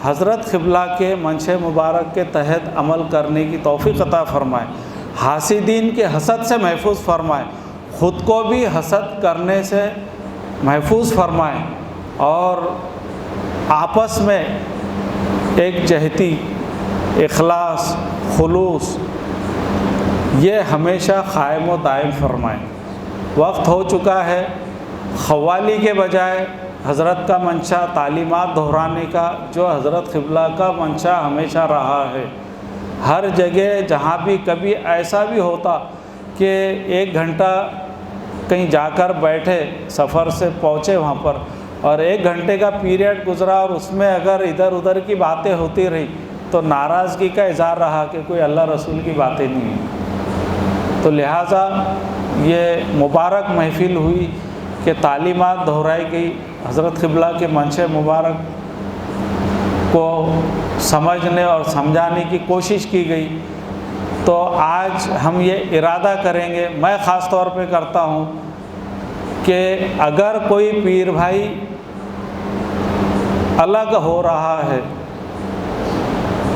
Speaker 3: حضرت قبلہ کے منش مبارک کے تحت عمل کرنے کی توفیق عطا فرمائے، حاسدین کے حسد سے محفوظ فرمائے، خود کو بھی حسد کرنے سے محفوظ فرمائے، اور آپس میں ایک جہتی اخلاص خلوص یہ ہمیشہ قائم و دائم فرمائے۔ وقت ہو چکا ہے قوالی کے بجائے حضرت کا منشا تعلیمات دہرانے کا، جو حضرت قبلہ کا منشا ہمیشہ رہا ہے۔ ہر جگہ جہاں بھی کبھی ایسا بھی ہوتا کہ 1 گھنٹہ کہیں جا کر بیٹھے، سفر سے پہنچے وہاں پر، اور 1 گھنٹے کا پیریڈ گزرا اور اس میں اگر ادھر ادھر کی باتیں ہوتی رہی تو ناراضگی کا اظہار رہا کہ کوئی اللہ رسول کی باتیں نہیں ہیں۔ تو لہٰذا یہ مبارک محفل ہوئی کہ تعلیمات دہرائی گئی، حضرت قبلہ کے منش مبارک کو سمجھنے اور سمجھانے کی کوشش کی گئی۔ تو آج ہم یہ ارادہ کریں گے، میں خاص طور پہ کرتا ہوں کہ اگر کوئی پیر بھائی الگ ہو رہا ہے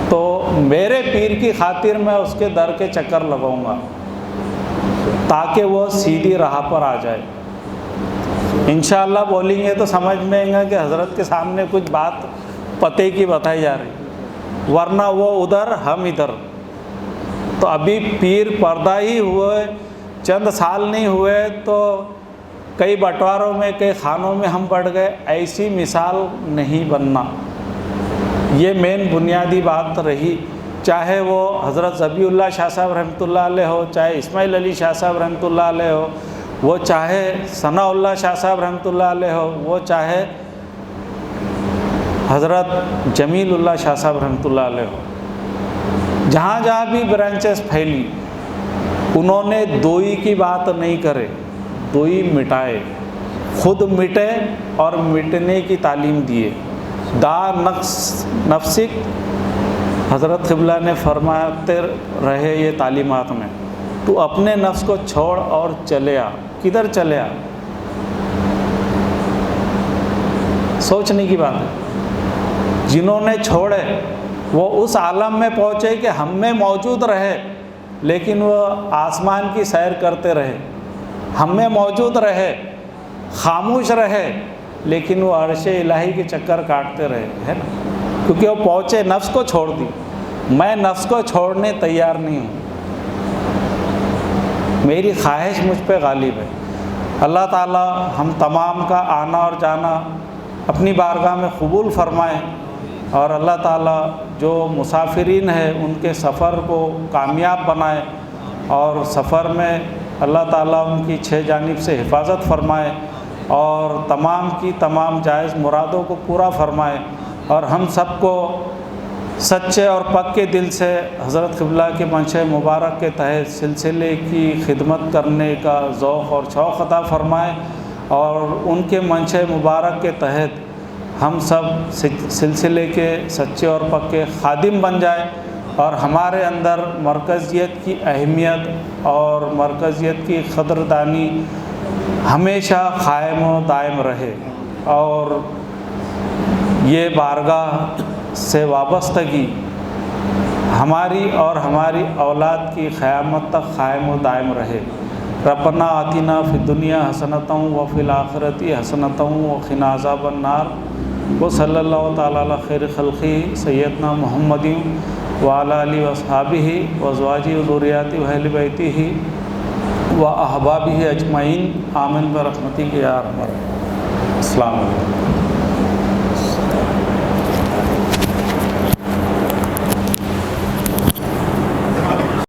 Speaker 3: تو میرے پیر کی خاطر میں اس کے در کے چکر لگاؤں گا تاکہ وہ سیدھی راہ پر آ جائے۔ انشاءاللہ بولیں گے تو سمجھ میں آئے گا کہ حضرت کے سامنے کچھ بات پتے کی بتائی جا رہی، ورنہ وہ ادھر ہم ادھر۔ تو ابھی پیر پردہ ہی ہوئے، چند سال نہیں ہوئے تو کئی بٹواروں میں کئی خانوں میں ہم بڑھ گئے، ایسی مثال نہیں بننا۔ یہ مین بنیادی بات رہی، چاہے وہ حضرت ذبیح اللہ شاہ صاحب رحمۃ اللہ علیہ ہو، چاہے اسماعیل علی شاہ صاحب رحمۃ اللہ علیہ ہو، وہ چاہے ثناء اللہ شاہ صاحب رحمۃ اللہ علیہ ہو، وہ چاہے حضرت جمیل اللہ شاہ صاحب رحمۃ اللہ علیہ ہو، جہاں جہاں بھی برانچز پھیلی انہوں نے دوئی کی بات نہیں کرے، دوئی مٹائے، خود مٹے اور مٹنے کی تعلیم دیے۔ دا نفسک حضرت قبلہ نے فرماتے رہے یہ تعلیمات میں، تو اپنے نفس کو چھوڑ اور چلے آ۔ کدھر چلے آ؟ سوچنے کی بات ہے۔ جنہوں نے چھوڑے وہ اس عالم میں پہنچے کہ ہم میں موجود رہے، لیکن وہ آسمان کی سیر کرتے رہے، ہم میں موجود رہے، خاموش رہے، لیکن وہ عرش الہی کے چکر کاٹتے رہے، ہے نا، کیونکہ وہ پہنچے، نفس کو چھوڑ دی۔ میں نفس کو چھوڑنے تیار نہیں ہوں، میری خواہش مجھ پہ غالب ہے۔ اللہ تعالی ہم تمام کا آنا اور جانا اپنی بارگاہ میں قبول فرمائے، اور اللہ تعالی جو مسافرین ہیں ان کے سفر کو کامیاب بنائے، اور سفر میں اللہ تعالیٰ ان کی 6 جانب سے حفاظت فرمائے، اور تمام کی تمام جائز مرادوں کو پورا فرمائے، اور ہم سب کو سچے اور پکے دل سے حضرت قبلہ کے منشا مبارک کے تحت سلسلے کی خدمت کرنے کا ذوق اور شوق عطا فرمائے، اور ان کے منشا مبارک کے تحت ہم سب سلسلے کے سچے اور پکے خادم بن جائے، اور ہمارے اندر مرکزیت کی اہمیت اور مرکزیت کی قدردانی ہمیشہ قائم و دائم رہے، اور یہ بارگاہ سے وابستگی ہماری اور ہماری اولاد کی قیامت تک قائم و دائم رہے۔ ربنا آتنا فی الدنیا حسنۃ وفی الآخرۃ حسنۃ وقنا عذاب النار، وصلی اللہ تعالی علی خیر خلقہ سیدنا محمد وعلی آلہ واصحابہ وازواجہ وذریاتہ واہل بیتہ واحبابہ اجمعین، آمین برحمتک یا ارحم الراحمین۔ السلام علیکم۔